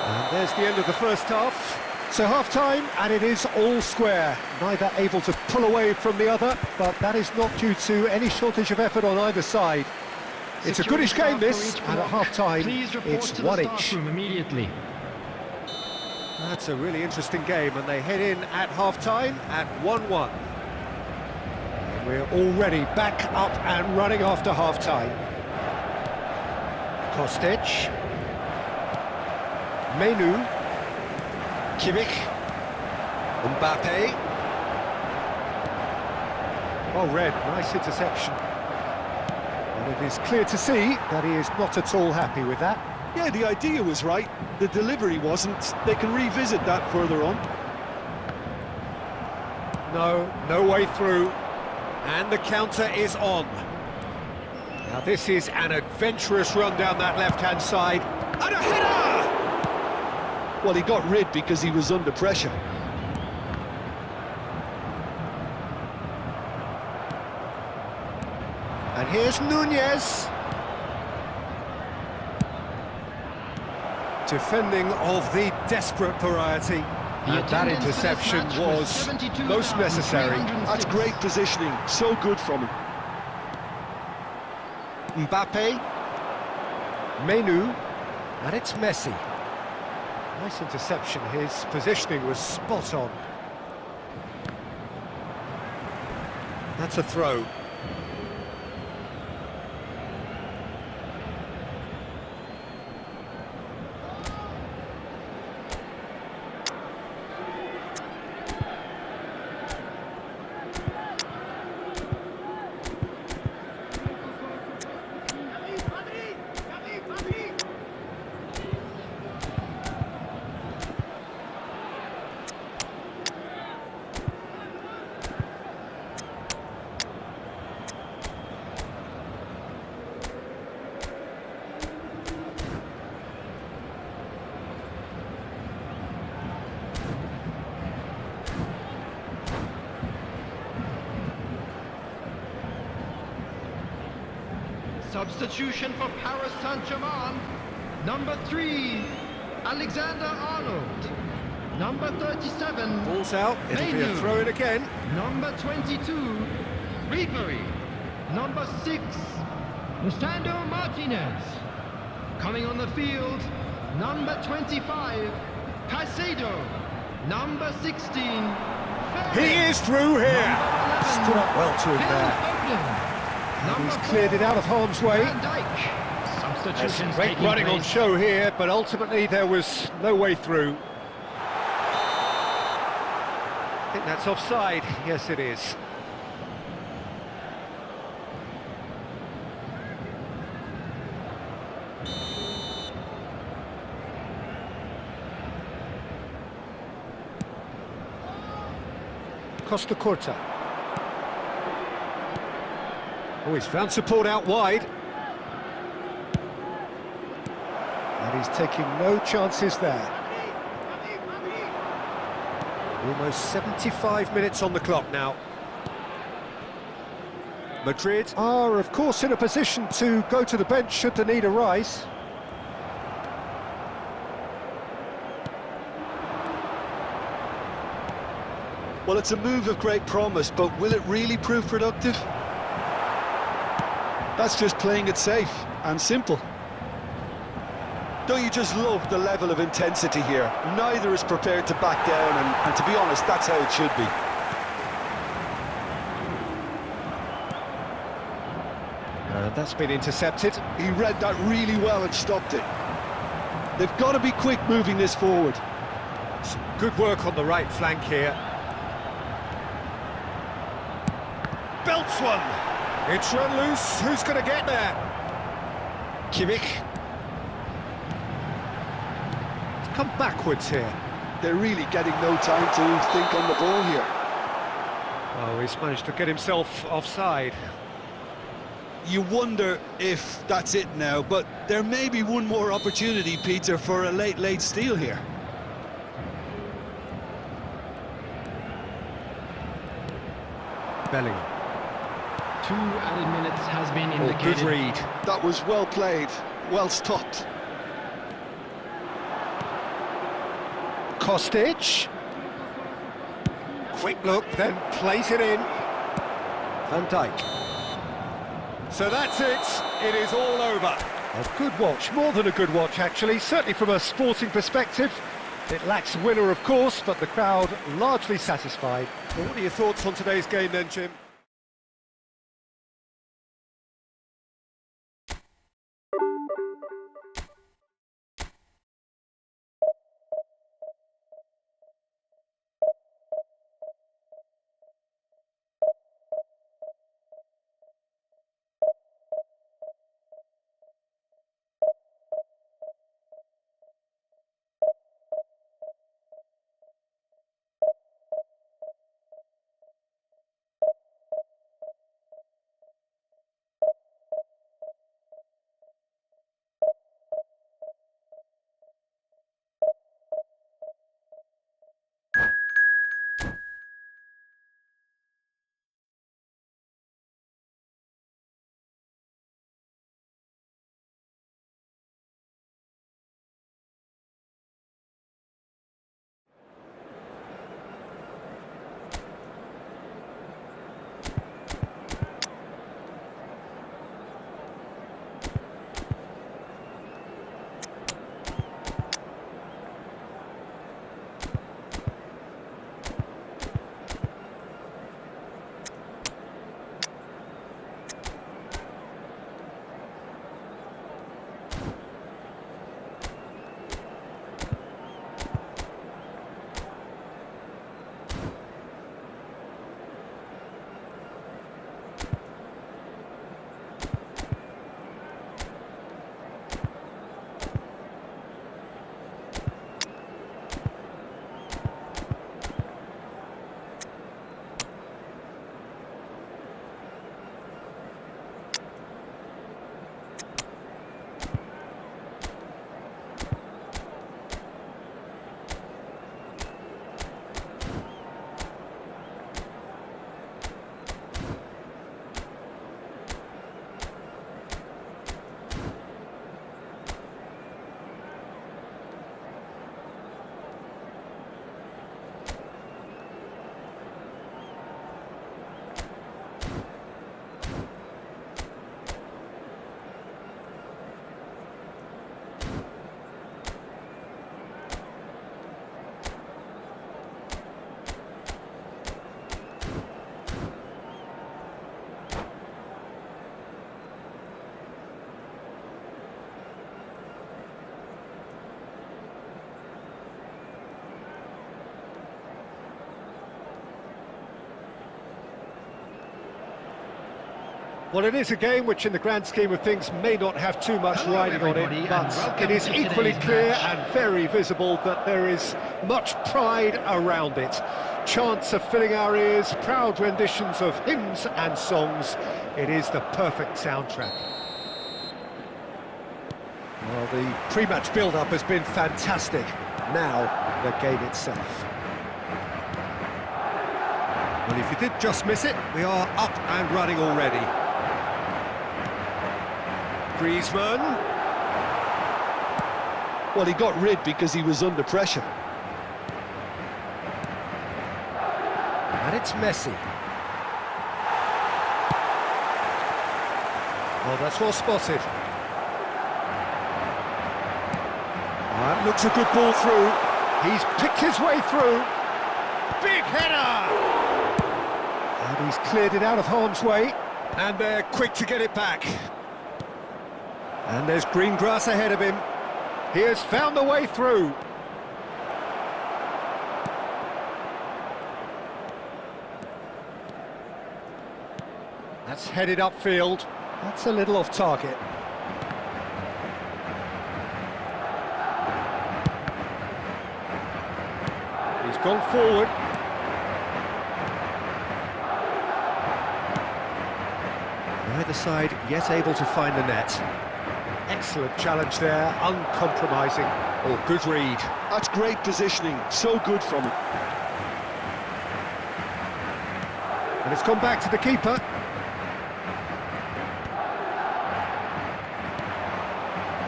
And there's the end of the first half. So half-time, and it is all square. Neither able to pull away from the other, but that is not due to any shortage of effort on either side. It's a goodish game, this, and at half-time, it's one each. Immediately. That's a really interesting game, and they head in at half-time at 1-1. And we're already back up and running after half-time. Kostic. Menu. Kimmich. Mbappe. Well read, nice interception. And it is clear to see that he is not at all happy with that. Yeah, the idea was right. The delivery wasn't. They can revisit that further on. No way through. And the counter is on. Now this is an adventurous run down that left-hand side. And a header! Well, he got rid because he was under pressure. And here's Nunez. Defending of the desperate variety. And that interception was most necessary. That's great positioning, so good from him. Mbappe. Menu. And it's Messi. Nice interception, his positioning was spot on. That's a throw. Substitution for Paris Saint-Germain. Number 3, Alexander-Arnold. Number 37. Ball's out, it'll be a Menu. throw-in again. Number 22. Referee. Number 6. Lustando Martinez. Coming on the field. Number 25. Caicedo. Number 16. He is through here. Number 11. Stood up well to him there. Number He's 4. cleared it out of harm's way. Van Dijk. Substitutions Great taking running on place. show here, but ultimately there was no way through. I think that's offside. Yes, it is. Costa Curta. Oh, he's found support out wide. And he's taking no chances there. Almost 75 minutes on the clock now. Madrid. Are, of course, in a position to go to the bench should the need arise. Well, it's a move of great promise, but will it really prove productive? That's just playing it safe and simple. Don't you just love the level of intensity here? Neither is prepared to back down, and to be honest, that's how it should be. And that's been intercepted. He read that really well and stopped it. They've got to be quick moving this forward. Some good work on the right flank here. Belts one. It's run loose. Who's going to get there? Kimmich. It's come backwards here. They're really getting no time to think on the ball here. Oh, he's managed to get himself offside. You wonder if that's it now, but there may be one more opportunity, Peter, for a late steal here. Bellingham. 2 added minutes has been indicated. Good read. That was well played, well stopped. Kostic. Quick look, then plays it in. Van Dijk. So that's it. It is all over. A good watch, more than a good watch, actually. Certainly from a sporting perspective. It lacks a winner, of course, but the crowd largely satisfied. Well, what are your thoughts on today's game then, Jim? Well, it is a game which in the grand scheme of things may not have too much riding on it, but it is equally clear and very visible that there is much pride around it. Chants are filling our ears, proud renditions of hymns and songs. It is the perfect soundtrack. Well, the pre-match build-up has been fantastic. Now, the game itself. Well, if you did just miss it, we are up and running already. Griezmann. Well, he got rid because he was under pressure. And it's Messi. Well, that's well spotted. That looks a good ball through. He's picked his way through. Big header! And he's cleared it out of harm's way. And they're quick to get it back. And there's green grass ahead of him. He has found the way through. That's headed upfield. That's a little off target. He's gone forward. Neither side yet able to find the net. Excellent challenge there, uncompromising. Oh, good read. That's great positioning, so good from him. And it's gone back to the keeper.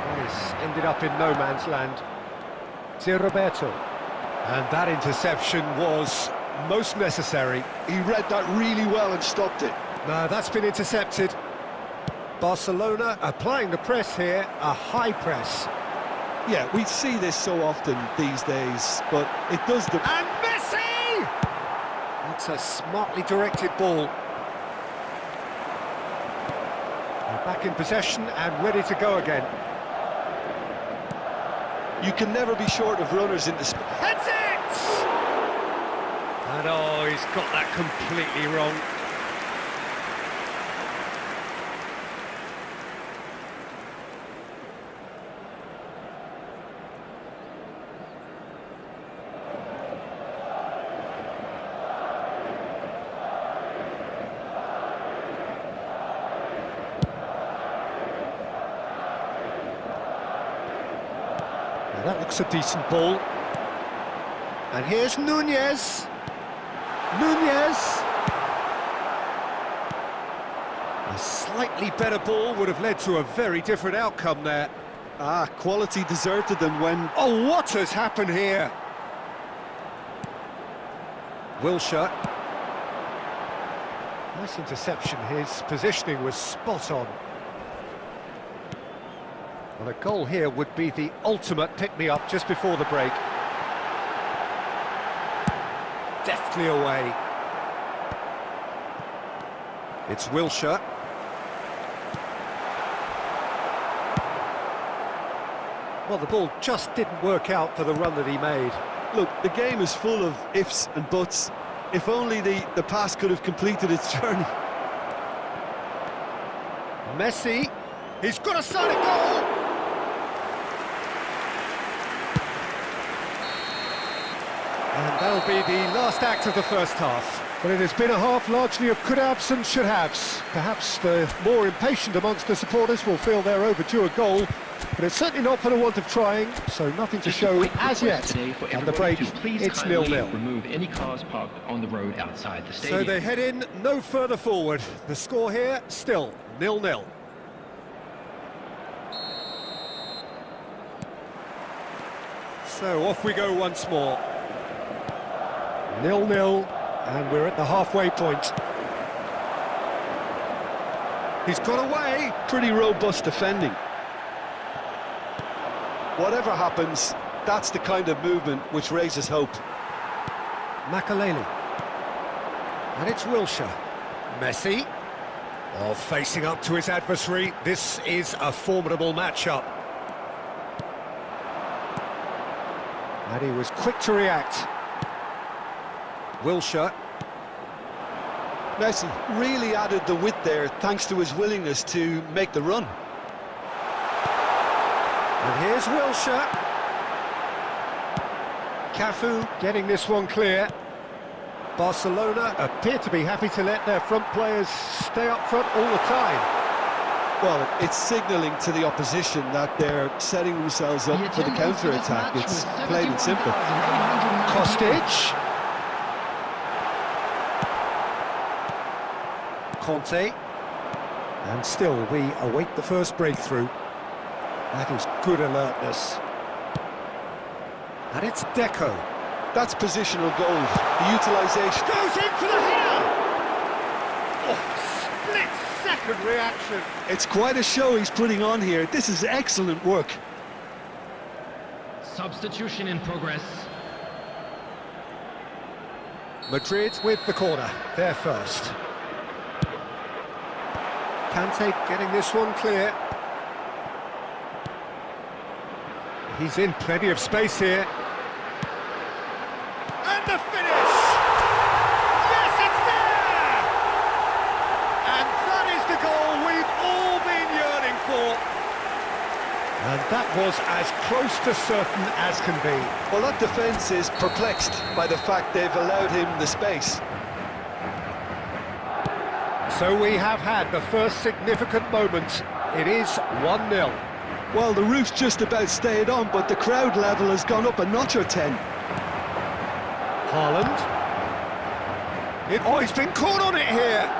Well, it's ended up in no man's land. It's Roberto. And that interception was most necessary. He read that really well and stopped it. No, that's been intercepted. Barcelona applying the press here, a high press. Yeah, we see this so often these days, but it does the... And Messi! That's a smartly directed ball. They're back in possession and ready to go again. You can never be short of runners in the... Heads it! And oh, he's got that completely wrong. That looks a decent ball. And here's Nunez. Nunez! A slightly better ball would have led to a very different outcome there. Ah, quality deserted them when... Oh, what has happened here? Wilshere. Nice interception. His positioning was spot on. Well, a goal here would be the ultimate pick-me-up just before the break. Deftly away. It's Wilshere. Well, the ball just didn't work out for the run that he made. Look, the game is full of ifs and buts. If only the pass could have completed its journey. Messi. He's got a solid goal! And that'll be the last act of the first half. But it has been a half largely of could-haves and should-haves. Perhaps the more impatient amongst the supporters will feel they're overdue a goal, but it's certainly not for the want of trying, so nothing to show as yet. And the break, it's 0-0. Remove any cars parked on the road outside the stadium. So they head in no further forward. The score here, still 0-0. So off we go once more. 0-0, and we're at the halfway point. He's got away. Pretty robust defending. Whatever happens, that's the kind of movement which raises hope. Makaleli. And it's Wilshere. Messi. Oh, facing up to his adversary. This is a formidable matchup. And he was quick to react. Wilshere. Messi really added the width there thanks to his willingness to make the run. And here's Wilshere. Cafu getting this one clear. Barcelona appear to be happy to let their front players stay up front all the time. Well, it's signalling to the opposition that they're setting themselves up for the counter-attack. It's plain and simple. Kostic. Conte. And still we await the first breakthrough. That is good alertness. And it's Deco. That's positional goal. The utilisation Goes in for the header! Oh, split-second reaction. It's quite a show he's putting on here. This is excellent work. Substitution in progress. Madrid with the corner. They're first. Kante getting this one clear. He's in plenty of space here. And the finish! Yes, it's there! And that is the goal we've all been yearning for. And that was as close to certain as can be. Well, that defence is perplexed by the fact they've allowed him the space. So we have had the first significant moment. It is 1-0. Well, the roof's just about stayed on, but the crowd level has gone up a notch or 10. Haaland. Oh, he's been caught on it here.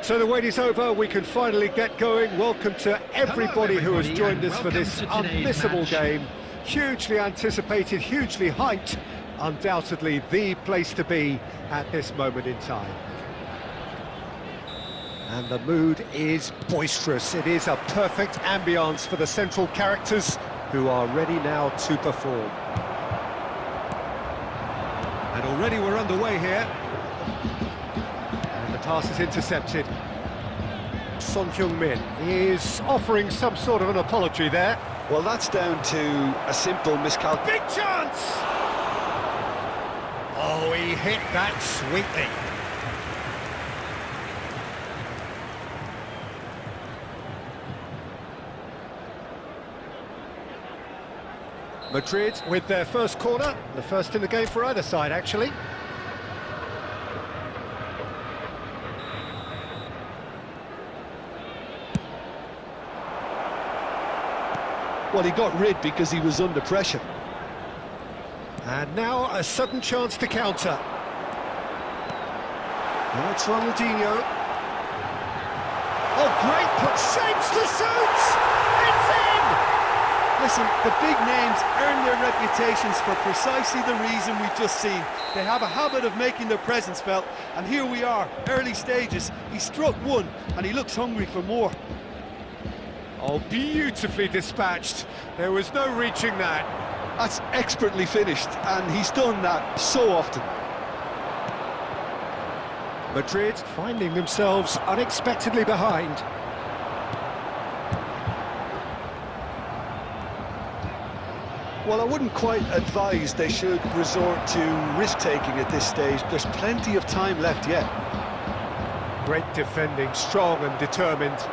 So the wait is over, we can finally get going. Welcome to everybody who has joined us for this unmissable game. Hugely anticipated, hugely hyped, undoubtedly the place to be at this moment in time. And the mood is boisterous. It is a perfect ambience for the central characters who are ready now to perform. And already we're underway here. And the pass is intercepted. Son Heung-min is offering some sort of an apology there. Well, that's down to a simple miscalculation. Big chance! Oh, he hit that sweetly. Madrid with their first corner, the first in the game for either side, actually. Well, he got rid because he was under pressure. And now a sudden chance to counter. Now it's Ronaldinho. Oh, great put, shapes to suit! It's in! Listen, the big names earn their reputations for precisely the reason we've just seen. They have a habit of making their presence felt, and here we are, early stages. He struck one, and he looks hungry for more. Oh, beautifully dispatched. There was no reaching that. That's expertly finished, and he's done that so often. Madrid finding themselves unexpectedly behind. Well, I wouldn't quite advise they should resort to risk-taking at this stage. There's plenty of time left yet. Great defending, strong and determined.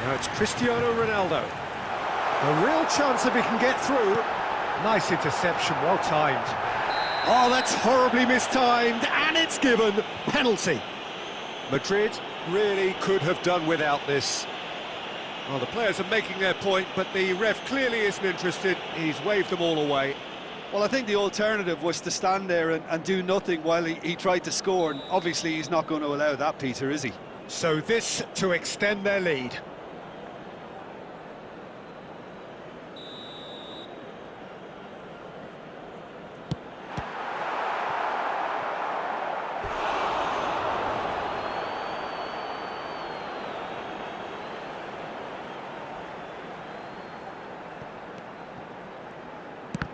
Now it's Cristiano Ronaldo. A real chance if he can get through. Nice interception, well timed. Oh, that's horribly mistimed, and it's given. Penalty. Madrid really could have done without this. Well, the players are making their point, but the ref clearly isn't interested. He's waved them all away. Well, I think the alternative was to stand there and do nothing while he tried to score, and obviously he's not going to allow that, Peter, is he? So this to extend their lead.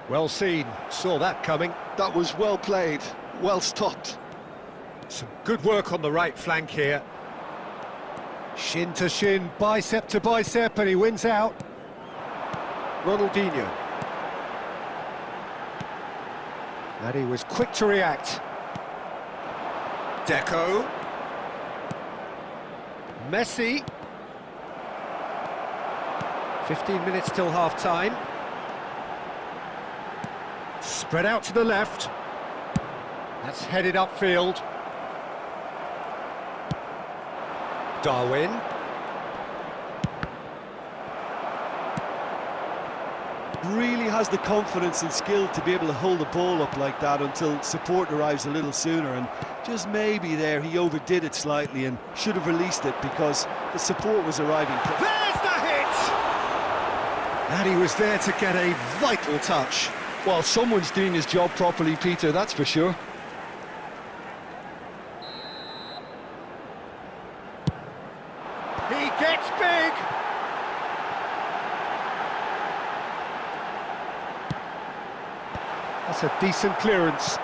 Well seen, saw that coming. That was well played, well stopped. Some good work on the right flank here. Shin to shin, bicep to bicep, and he wins out. Ronaldinho. And he was quick to react. Deco. Messi. 15 minutes till half-time. Spread out to the left. That's headed upfield. Darwin. Really has the confidence and skill to be able to hold the ball up like that until support arrives a little sooner, and just maybe there he overdid it slightly and should have released it because the support was arriving. There's the hit! And he was there to get a vital touch. Well, someone's doing his job properly, Peter, that's for sure. He gets big! That's a decent clearance.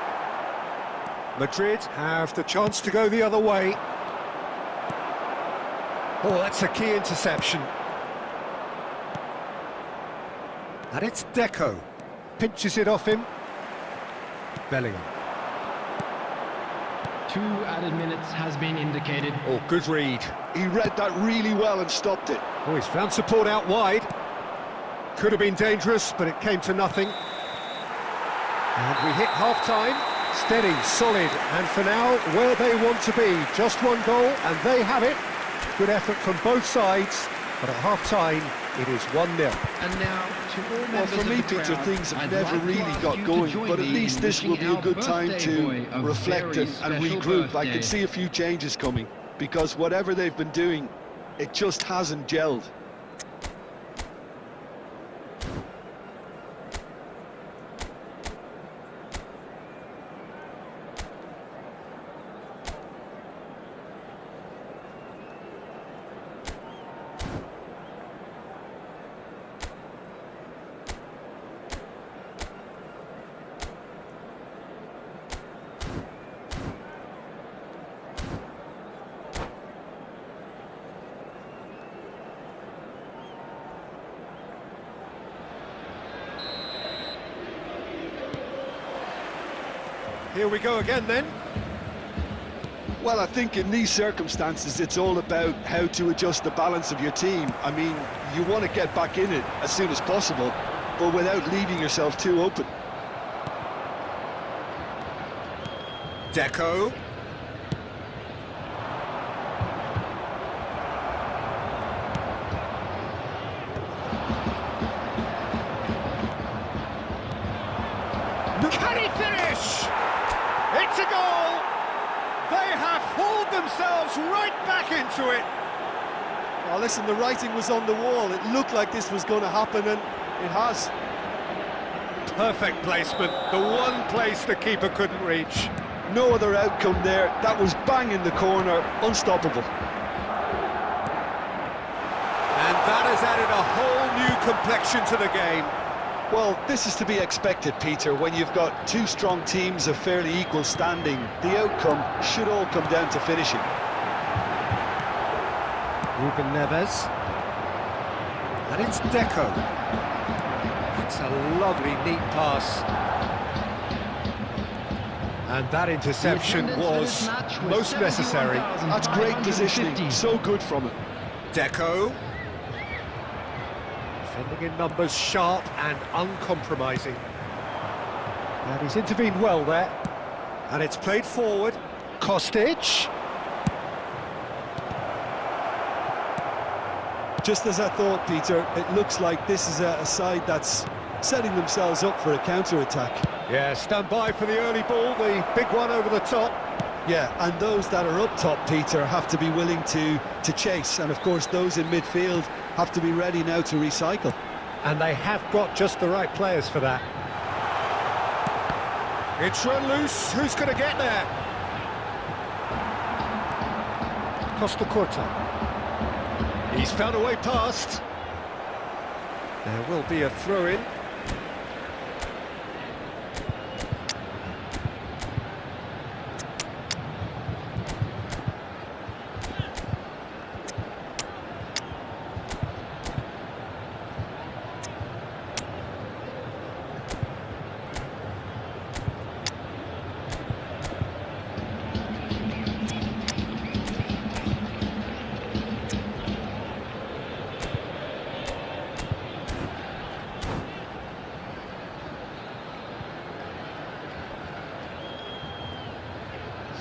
Madrid have the chance to go the other way. Oh, that's a key interception. And it's Deco. Pinches it off him. Bellingham. 2 added minutes has been indicated. Oh, good read. He read that really well and stopped it. Oh, he's found support out wide. Could have been dangerous, but it came to nothing. And we hit half-time. Steady, solid, and for now, where they want to be. Just one goal, and they have it. Good effort from both sides, but at half-time, It is 1-0. And now, to all Well, members for me, of the Peter, crowd, things have I'd never like to really ask got you to going, join but at me least in this will wishing be a our good time birthday to boy a reflect very and special regroup. I birthday. can see a few changes coming, because whatever they've been doing, it just hasn't gelled. Here we go again then. Well, I think in these circumstances, it's all about how to adjust the balance of your team. I mean, you want to get back in it as soon as possible, but without leaving yourself too open. Deco. Can he finish? It's a goal! They have hauled themselves right back into it. Oh, listen, the writing was on the wall. It looked like this was going to happen, and it has. Perfect placement, the one place the keeper couldn't reach. No other outcome there. That was bang in the corner, unstoppable. And that has added a whole new complexion to the game. Well, this is to be expected, Peter. When you've got two strong teams of fairly equal standing, the outcome should all come down to finishing. Ruben Neves. And it's Deco. It's a lovely, neat pass. And that interception was most necessary. That's great positioning, so good from it. Deco. Defending in numbers, sharp and uncompromising. And he's intervened well there. And it's played forward. Kostic. Just as I thought, Peter, it looks like this is a side that's setting themselves up for a counter-attack. Yeah, stand by for the early ball, the big one over the top. Yeah, and those that are up top, Peter, have to be willing to chase. And, of course, those in midfield have to be ready now to recycle. And they have got just the right players for that. It's run loose, who's going to get there? Costa Curta. He's found a way past. There will be a throw-in.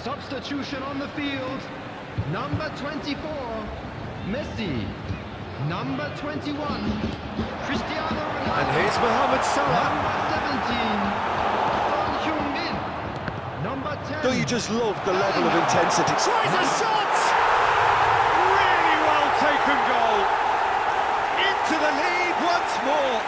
Substitution on the field. Number 24, Messi. Number 21, Cristiano Ronaldo. And here's Mohamed Salah. Number 17, Son Heung-min. Number 10. Don't you just love the level of intensity? Tries a shot! Really well taken goal. Into the lead once more.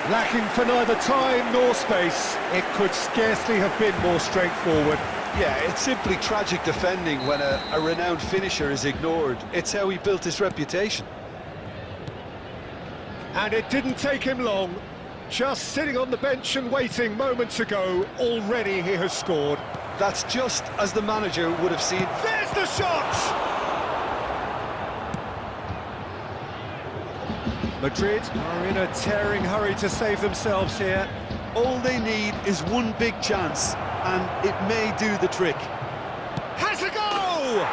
Lacking for neither time nor space, it could scarcely have been more straightforward. Yeah, it's simply tragic defending when a renowned finisher is ignored. It's how he built his reputation. And it didn't take him long. Just sitting on the bench and waiting moments ago, already he has scored. That's just as the manager would have seen. There's the shot! Madrid are in a tearing hurry to save themselves here. All they need is one big chance, and it may do the trick. Has a go!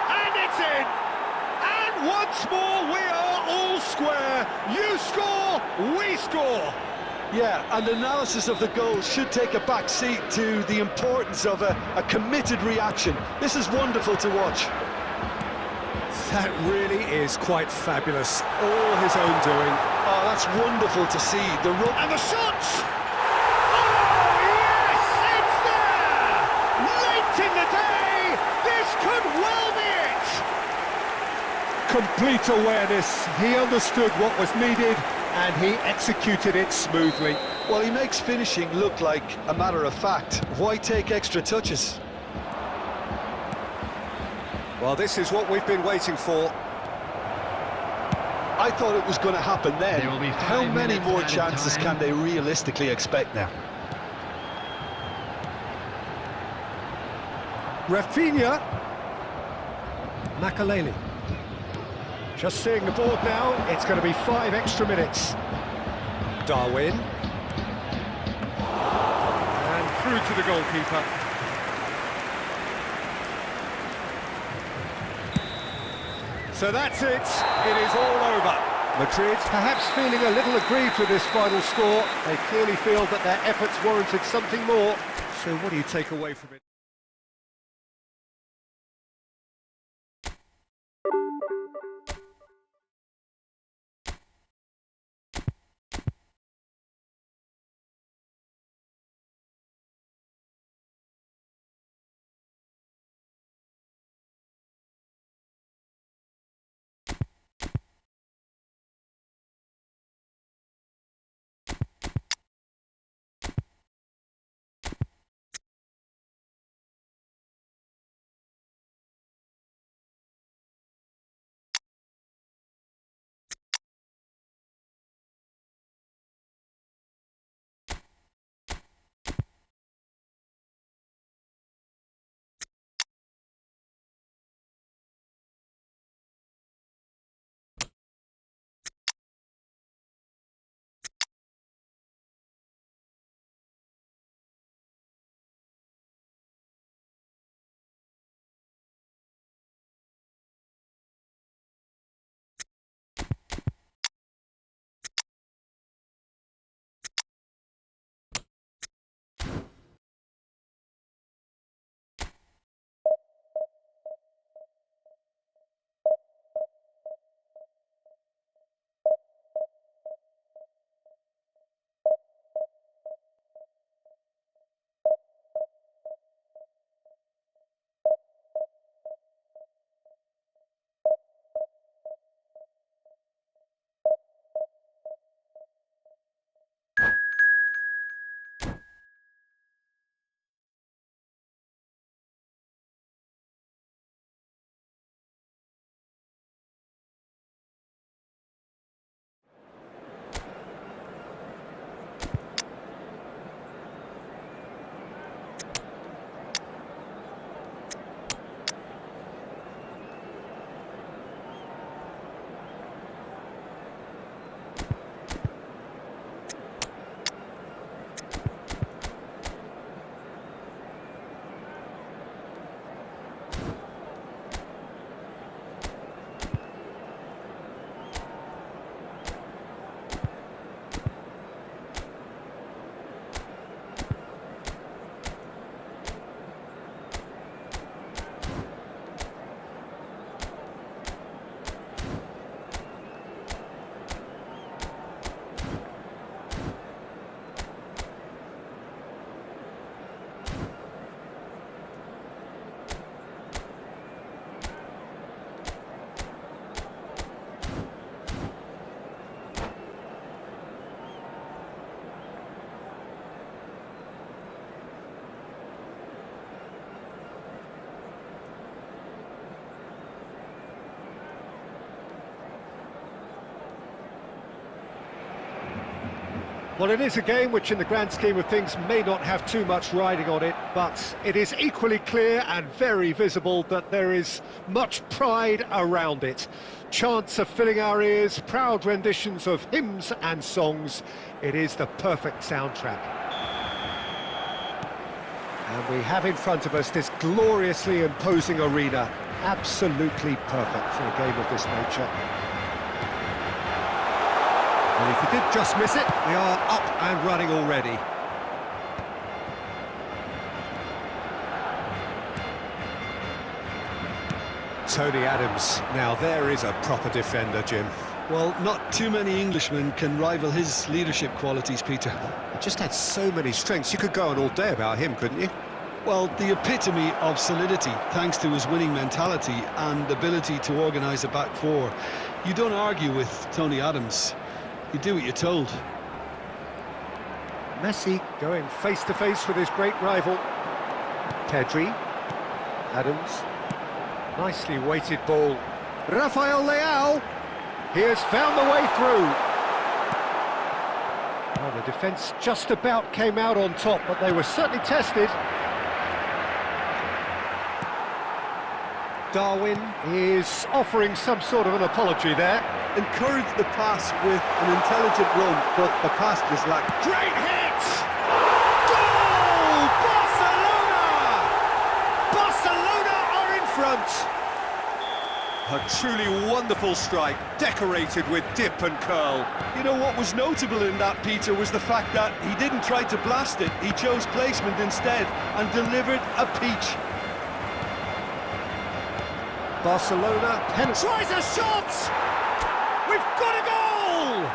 And it's in! And once more we are all square. You score, we score. Yeah, and analysis of the goal should take a back seat to the importance of a committed reaction. This is wonderful to watch. That really is quite fabulous. All his own doing. Oh, that's wonderful to see. The run And the shot! Oh, yes, it's there! Late in the day, this could well be it! Complete awareness. He understood what was needed, and he executed it smoothly. Well, he makes finishing look like a matter of fact. Why take extra touches? Well, this is what we've been waiting for. I thought it was going to happen then. There will be 5 How many minutes more added chances time. can they realistically expect now? Rafinha. Makaleli. Just seeing the board now, it's going to be 5 extra minutes. Darwin. And through to the goalkeeper. So that's it. It is all over. Madrid perhaps feeling a little aggrieved with this final score. They clearly feel that their efforts warranted something more. So what do you take away from it? Well, it is a game which in the grand scheme of things may not have too much riding on it, but it is equally clear and very visible that there is much pride around it. Chants are filling our ears, proud renditions of hymns and songs. It is the perfect soundtrack. And we have in front of us this gloriously imposing arena. Absolutely perfect for a game of this nature. And if you did just miss it, we are up and running already. Tony Adams, now there is a proper defender, Jim. Well, not too many Englishmen can rival his leadership qualities, Peter. He just had so many strengths. You could go on all day about him, couldn't you? Well, the epitome of solidity, thanks to his winning mentality and ability to organise a back four. You don't argue with Tony Adams. You do what you're told. Messi going face-to-face with his great rival. Pedri. Adams. Nicely weighted ball. Rafael Leao. He has found the way through. Well, the defence just about came out on top, but they were certainly tested. Darwin is offering some sort of an apology there. Encouraged the pass with an intelligent run, but the pass just lacked. Great hit! Goal! Barcelona! Barcelona are in front! A truly wonderful strike, decorated with dip and curl. You know what was notable in that, Peter, was the fact that he didn't try to blast it. He chose placement instead and delivered a peach. Barcelona Tries a shot! We've got a goal!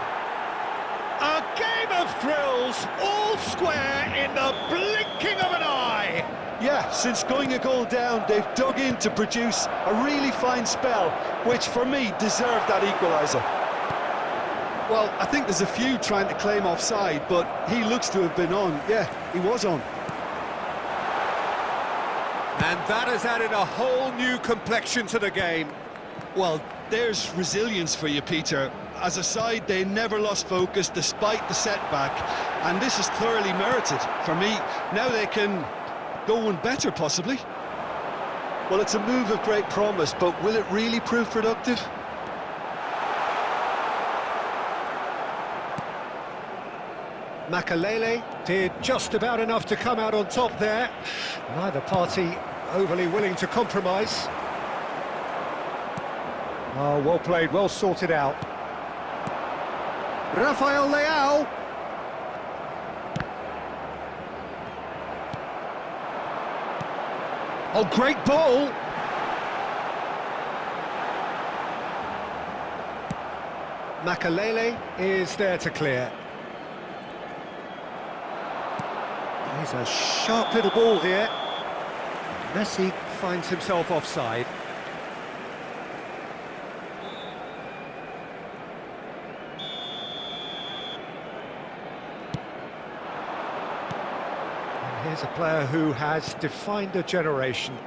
A game of thrills, all square in the blinking of an eye! Yeah, since going a goal down, they've dug in to produce a really fine spell, which for me deserved that equaliser. Well, I think there's a few trying to claim offside, but he looks to have been on. Yeah, he was on. And that has added a whole new complexion to the game. Well, there's resilience for you, Peter. As a side, they never lost focus despite the setback, and this is thoroughly merited. For me, now they can go one better, possibly. Well, it's a move of great promise, but will it really prove productive? Makalele did just about enough to come out on top there. Neither party overly willing to compromise. Oh, well played, well sorted out. Rafael Leao. Oh, great ball. Makalele is there to clear. He's a sharp little ball here. Messi finds himself offside. And here's a player who has defined a generation.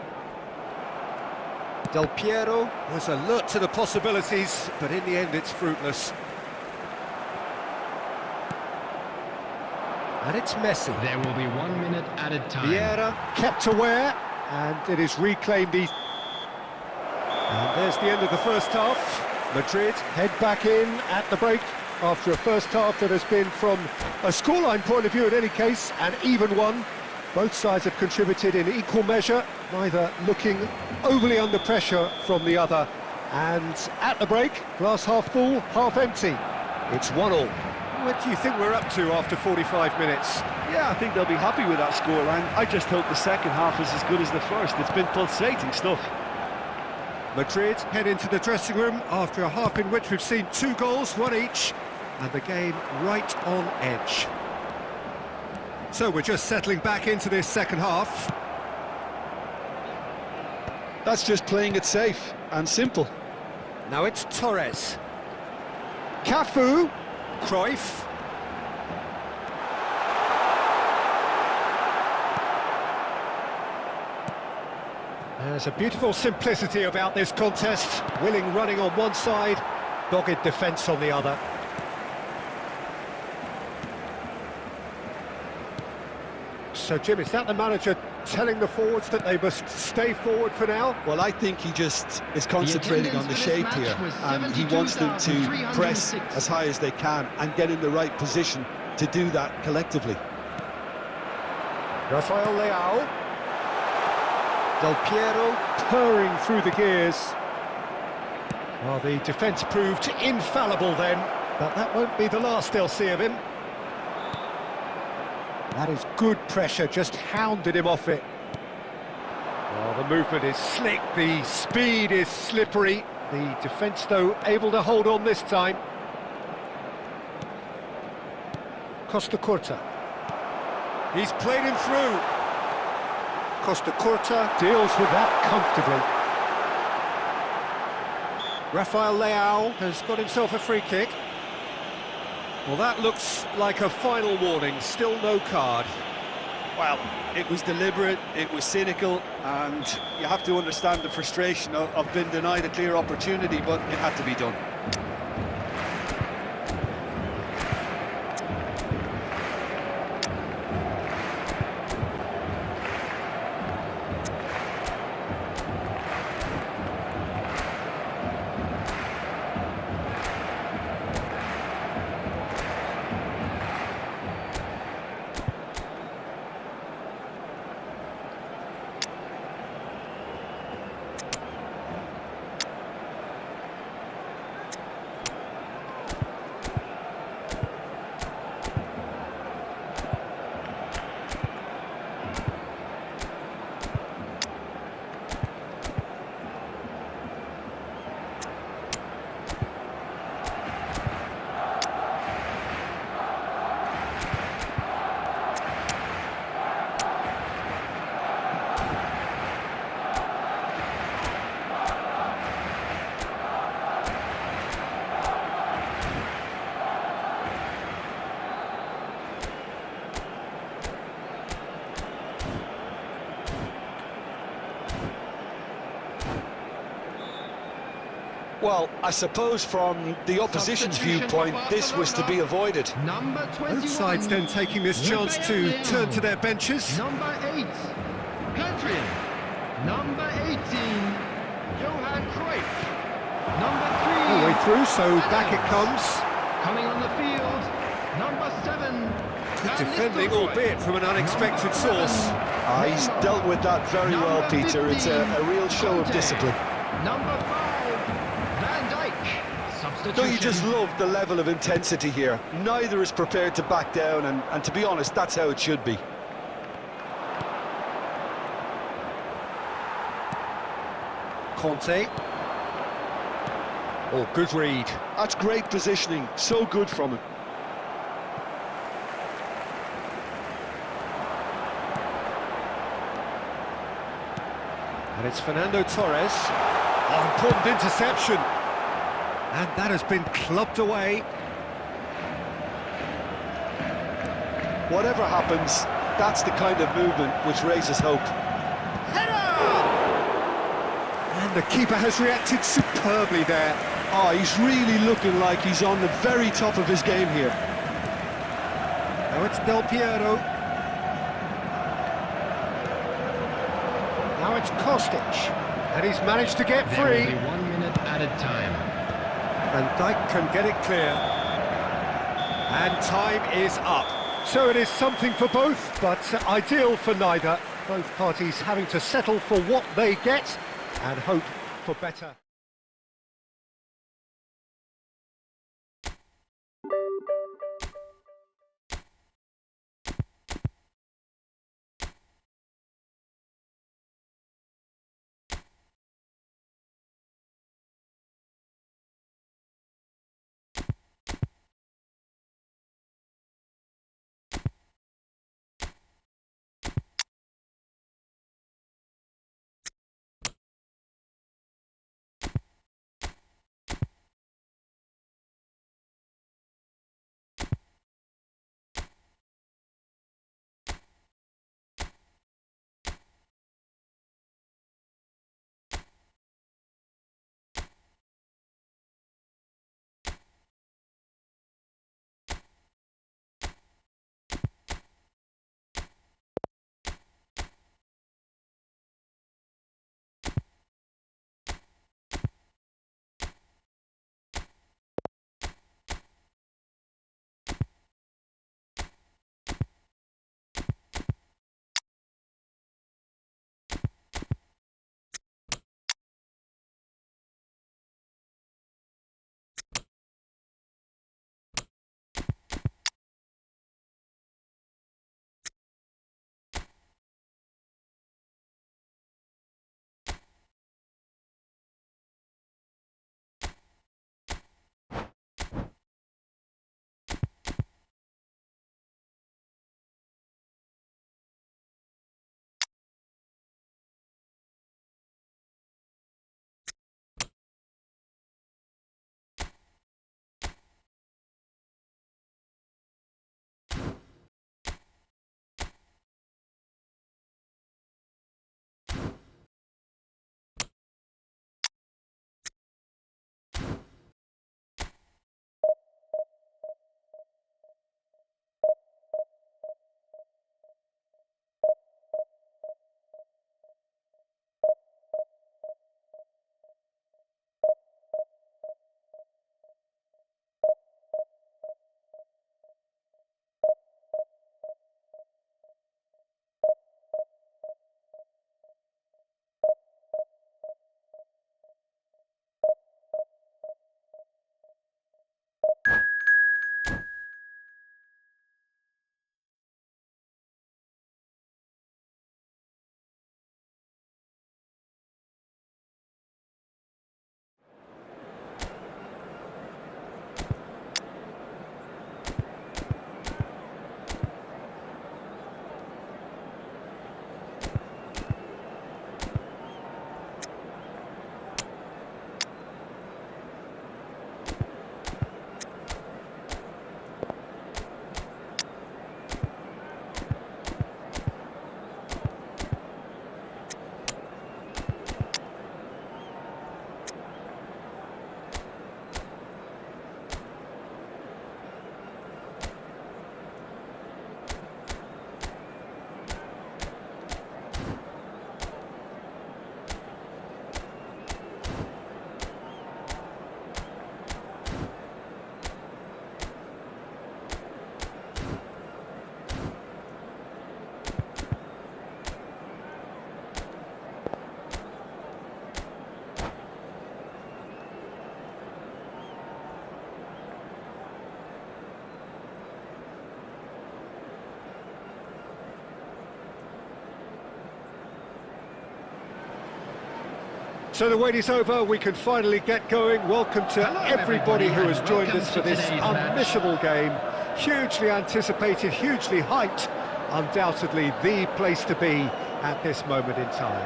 Del Piero Was alert to the possibilities, but in the end it's fruitless. and it's Messi. There will be 1 minute added time. Vieira kept aware, and it is reclaimed. And there's the end of the first half. Madrid head back in at the break after a first half that has been, from a scoreline point of view in any case, an even one. Both sides have contributed in equal measure, neither looking overly under pressure from the other. And at the break, glass half full, half empty. It's 1-1. What do you think we're up to after 45 minutes? Yeah, I think they'll be happy with that scoreline. I just hope the second half is as good as the first. It's been pulsating stuff. Madrid head into the dressing room after a half in which we've seen 2 goals, 1 each, and the game right on edge. So we're just settling back into this second half. That's just playing it safe and simple. Now it's Torres. Cafu. Cruyff. There's a beautiful simplicity about this contest. Willing running on one side, dogged defence on the other. So, Jim, is that the manager telling the forwards that they must stay forward for now? Well, I think he just is concentrating on the shape here, and he wants them to press as high as they can and get in the right position to do that collectively. Rafael Leao. Del Piero purring through the gears. Well, the defence proved infallible then, but that won't be the last they'll see of him. That is good pressure, just hounded him off it. Well, the movement is slick, the speed is slippery. The defence, though, able to hold on this time. Costa Curta. He's played him through. Costa Curta deals with that comfortably. Rafael Leao has got himself a free kick. Well, that looks like a final warning, still no card. Well, it was deliberate, it was cynical, and you have to understand the frustration of being denied a clear opportunity, but it had to be done. Well, I suppose from the opposition's viewpoint, this was to be avoided. Number 21. Both sides then taking this chance to turn to their benches. Number 8, Hadrian. Number 18, Johan Cruyff. Number 3, All the way through, so back it comes. coming on the field, number 7, Good defending, albeit from an unexpected source. He's dealt with that very well, Peter. It's a real show of discipline. Number 5, Van Dijk. Substitution. Don't you just love the level of intensity here? Neither is prepared to back down, and to be honest, that's how it should be. Conte. Oh, good read. That's great positioning, so good from him. And it's Fernando Torres. Oh, important interception. And that has been clubbed away. Whatever happens, that's the kind of movement which raises hope. And the keeper has reacted superbly there. Oh, he's really looking like he's on the very top of his game here. Now it's Del Piero. Now it's Kostic. And he's managed to get There free. will be 1 minute added time. And Dijk can get it clear. And time is up. So it is something for both, but ideal for neither. Both parties having to settle for what they get and hope for better. So the wait is over, we can finally get going. Welcome to everybody who has joined us for this unmissable game. Hugely anticipated, hugely hyped. Undoubtedly the place to be at this moment in time.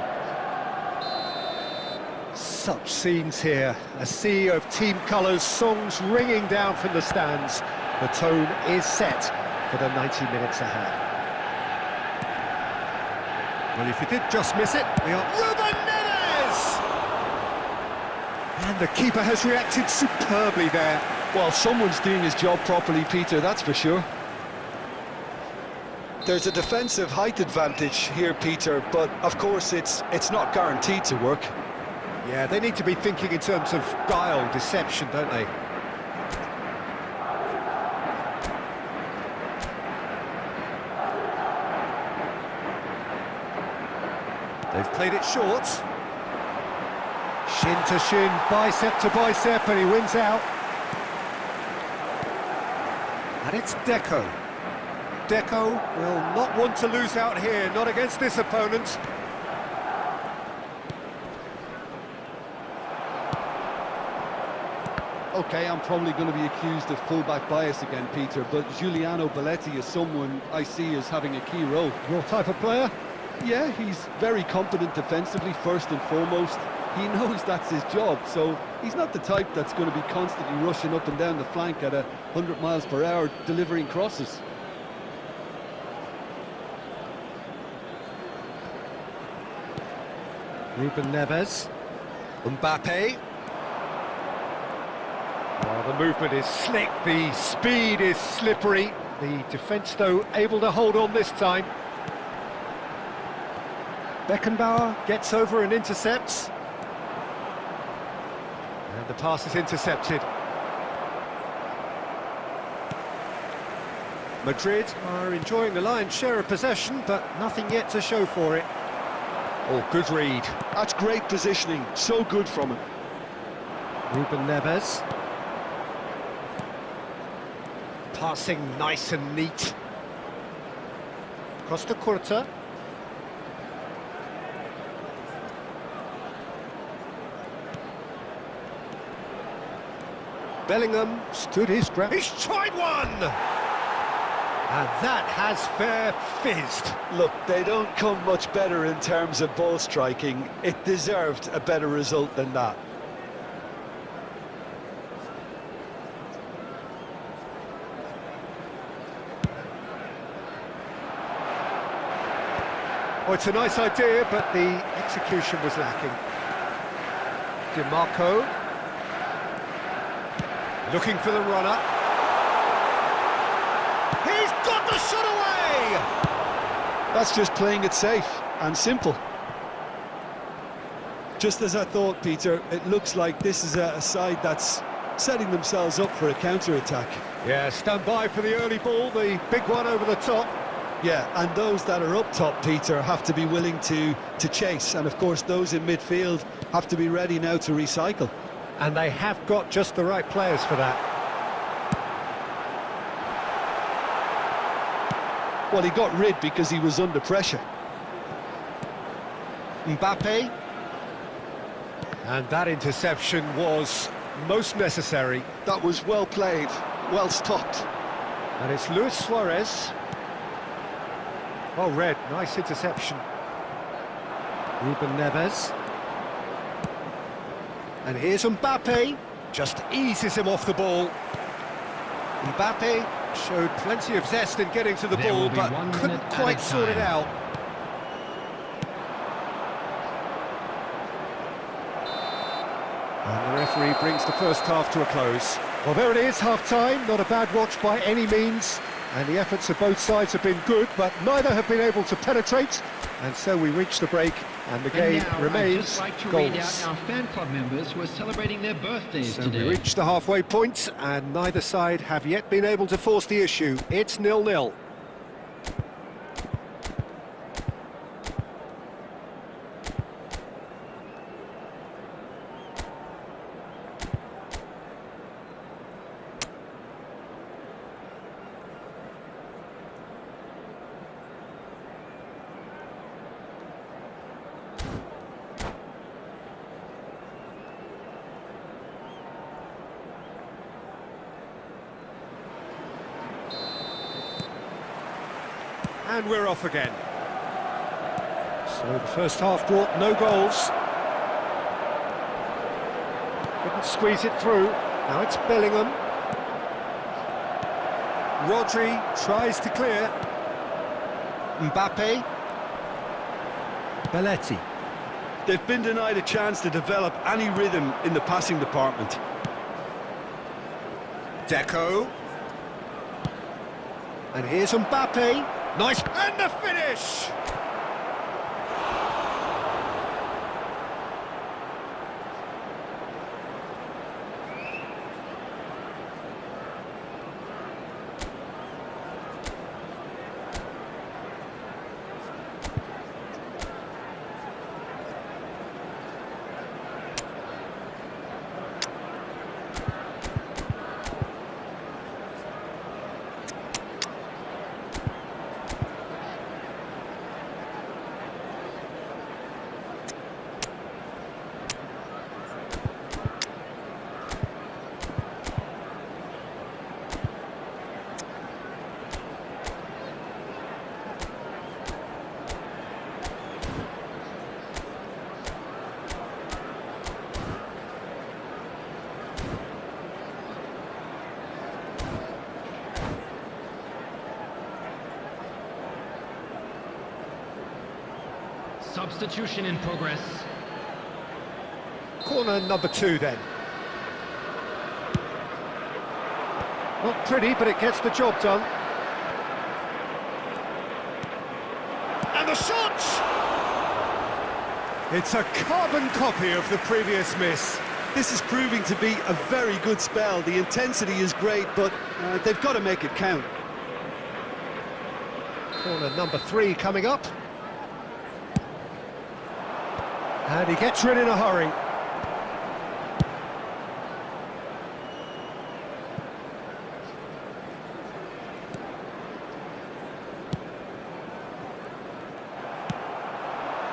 Such scenes here, a sea of team colours, songs ringing down from the stands. The tone is set for the 90 minutes ahead. Well, if you did just miss it, we are Ruben Neves! And the keeper has reacted superbly there. Well, someone's doing his job properly, Peter, that's for sure. There's a defensive height advantage here, Peter, but of course it's not guaranteed to work. Yeah, they need to be thinking in terms of guile, deception, don't they? They've played it short. Shin to shin, bicep to bicep, and he wins out. And it's Deco. Deco will not want to lose out here, not against this opponent. Okay, I'm probably going to be accused of full-back bias again, Peter, but Giuliano Belletti is someone I see as having a key role. Your type of player? Yeah, he's very competent defensively, first and foremost. He knows that's his job, so he's not the type that's going to be constantly rushing up and down the flank at 100 miles per hour, delivering crosses. Ruben Neves. Mbappe. Well, the movement is slick, the speed is slippery. The defence, though, able to hold on this time. Beckenbauer gets over and intercepts. And the pass is intercepted. Madrid are enjoying the lion's share of possession, but nothing yet to show for it. Oh, good read. That's great positioning, so good from him. Ruben Neves. Passing nice and neat. Costa Curta. Bellingham stood his ground. He's tried one! And that has fair fizzed. Look, they don't come much better in terms of ball striking. It deserved a better result than that. Oh, it's a nice idea, but the execution was lacking. DiMarco. Looking for the runner. He's got the shot away! That's just playing it safe and simple. Just as I thought, Peter, it looks like this is a side that's setting themselves up for a counter-attack. Yeah, stand by for the early ball, the big one over the top. Yeah, and those that are up top, Peter, have to be willing to chase. And, of course, those in midfield have to be ready now to recycle. And they have got just the right players for that. Well, he got rid because he was under pressure. Mbappe. And that interception was most necessary. That was well played, well stopped. And it's Luis Suarez. Oh, red, nice interception. Ruben Neves. And here's Mbappe, just eases him off the ball. Mbappe showed plenty of zest in getting to the ball, but couldn't quite sort it out. And the referee brings the first half to a close. Well, there it is, half-time, not a bad watch by any means. And the efforts of both sides have been good, but neither have been able to penetrate. And so we reach the break, and the game remains I'd just like to goals. read out our fan club members who are celebrating their birthdays today. We reach the halfway point, and neither side have yet been able to force the issue. It's 0-0. And we're off again. So the first half brought no goals. Couldn't squeeze it through. Now it's Bellingham. Rodri tries to clear. Mbappe. Belletti. They've been denied a chance to develop any rhythm in the passing department. Deco. And here's Mbappe. Nice. And the finish! Substitution in progress. Corner number 2 then. Not pretty, but it gets the job done. And the shot! It's a carbon copy of the previous miss. This is proving to be a very good spell. The intensity is great, but they've got to make it count. Corner number 3 coming up. And he gets rid in a hurry.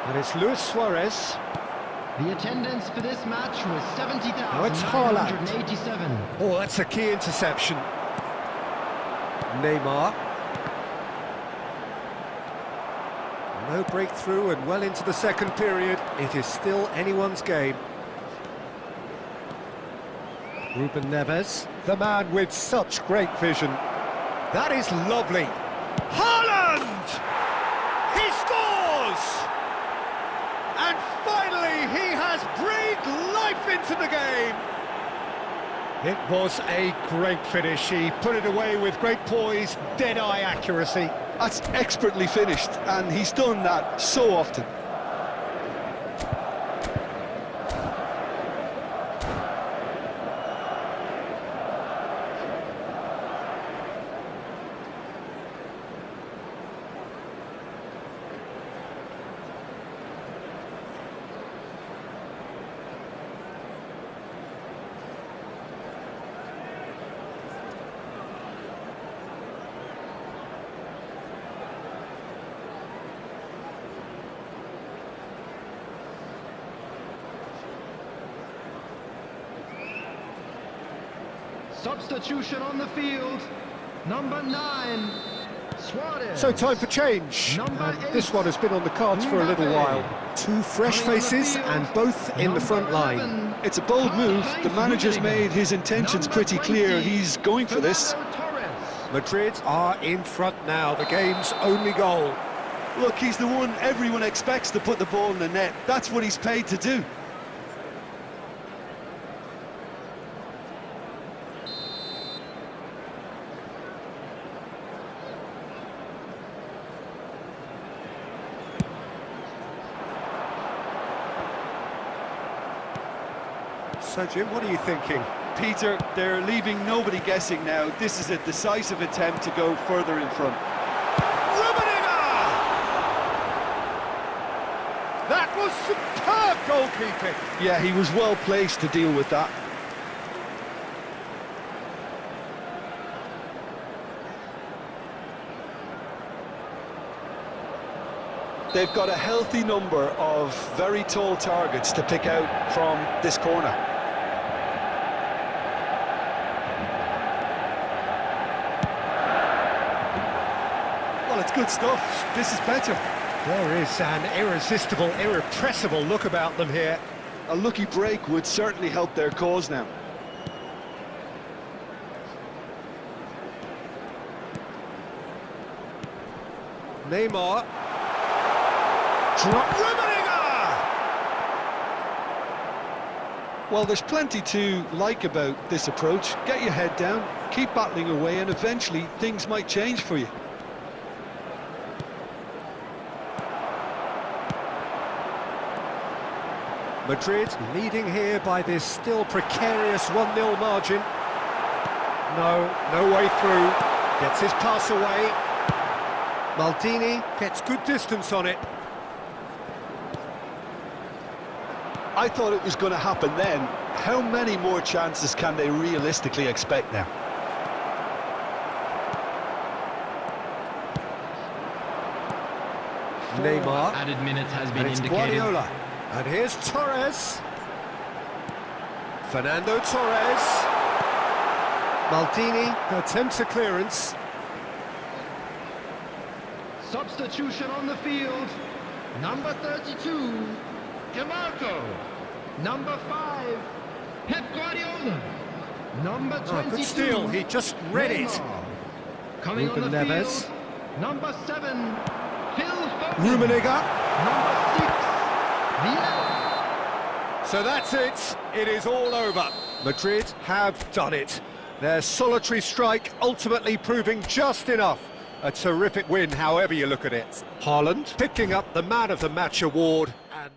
And it's Luis Suarez. The attendance for this match was Now it's Haaland. 70,987. Oh, that's a key interception. Neymar. No breakthrough and well into the second period. It is still anyone's game. Ruben Neves, the man with such great vision. That is lovely. Haaland! He scores! And finally he has breathed life into the game. It was a great finish. He put it away with great poise, dead-eye accuracy. That's expertly finished, and he's done that so often. Substitution on the field. Number 9, Suarez. So time for change. Number 8, this one has been on the cards for a little while. 2 fresh faces and both in the front line. It's a bold move. The manager's made his intentions pretty clear. He's going for this. Madrid are in front now, the game's only goal. Look, he's the one everyone expects to put the ball in the net. That's what he's paid to do. So, Jim, what are you thinking? Peter, they're leaving nobody guessing now. This is a decisive attempt to go further in front. That was superb goalkeeping. Yeah, he was well placed to deal with that. They've got a healthy number of very tall targets to pick out from this corner. Well, it's good stuff. This is better. There is an irresistible, irrepressible look about them here. A lucky break would certainly help their cause now. Neymar. Drop Rummenigge! Well, there's plenty to like about this approach. Get your head down, keep battling away, and eventually things might change for you. Madrid leading here by this still precarious 1-0 margin. No way through. Gets his pass away. Maldini gets good distance on it. I thought it was going to happen then. How many more chances can they realistically expect now? Neymar. Added minutes has been And it's indicated. Guardiola. And here's Torres. Fernando Torres. Maldini attempts a clearance. Substitution on the field. Number 32, DeMarco. Number 5, Pep Guardiola. Number 22, Good steal, he just read it. Neymar. Coming Ruben on the Neves. field. Number 7, Phil Foden. Rummenigge. Number 6, Vieira. So that's it. It is all over. Madrid have done it. Their solitary strike ultimately proving just enough. A terrific win, however you look at it. Haaland picking up the Man of the Match award. And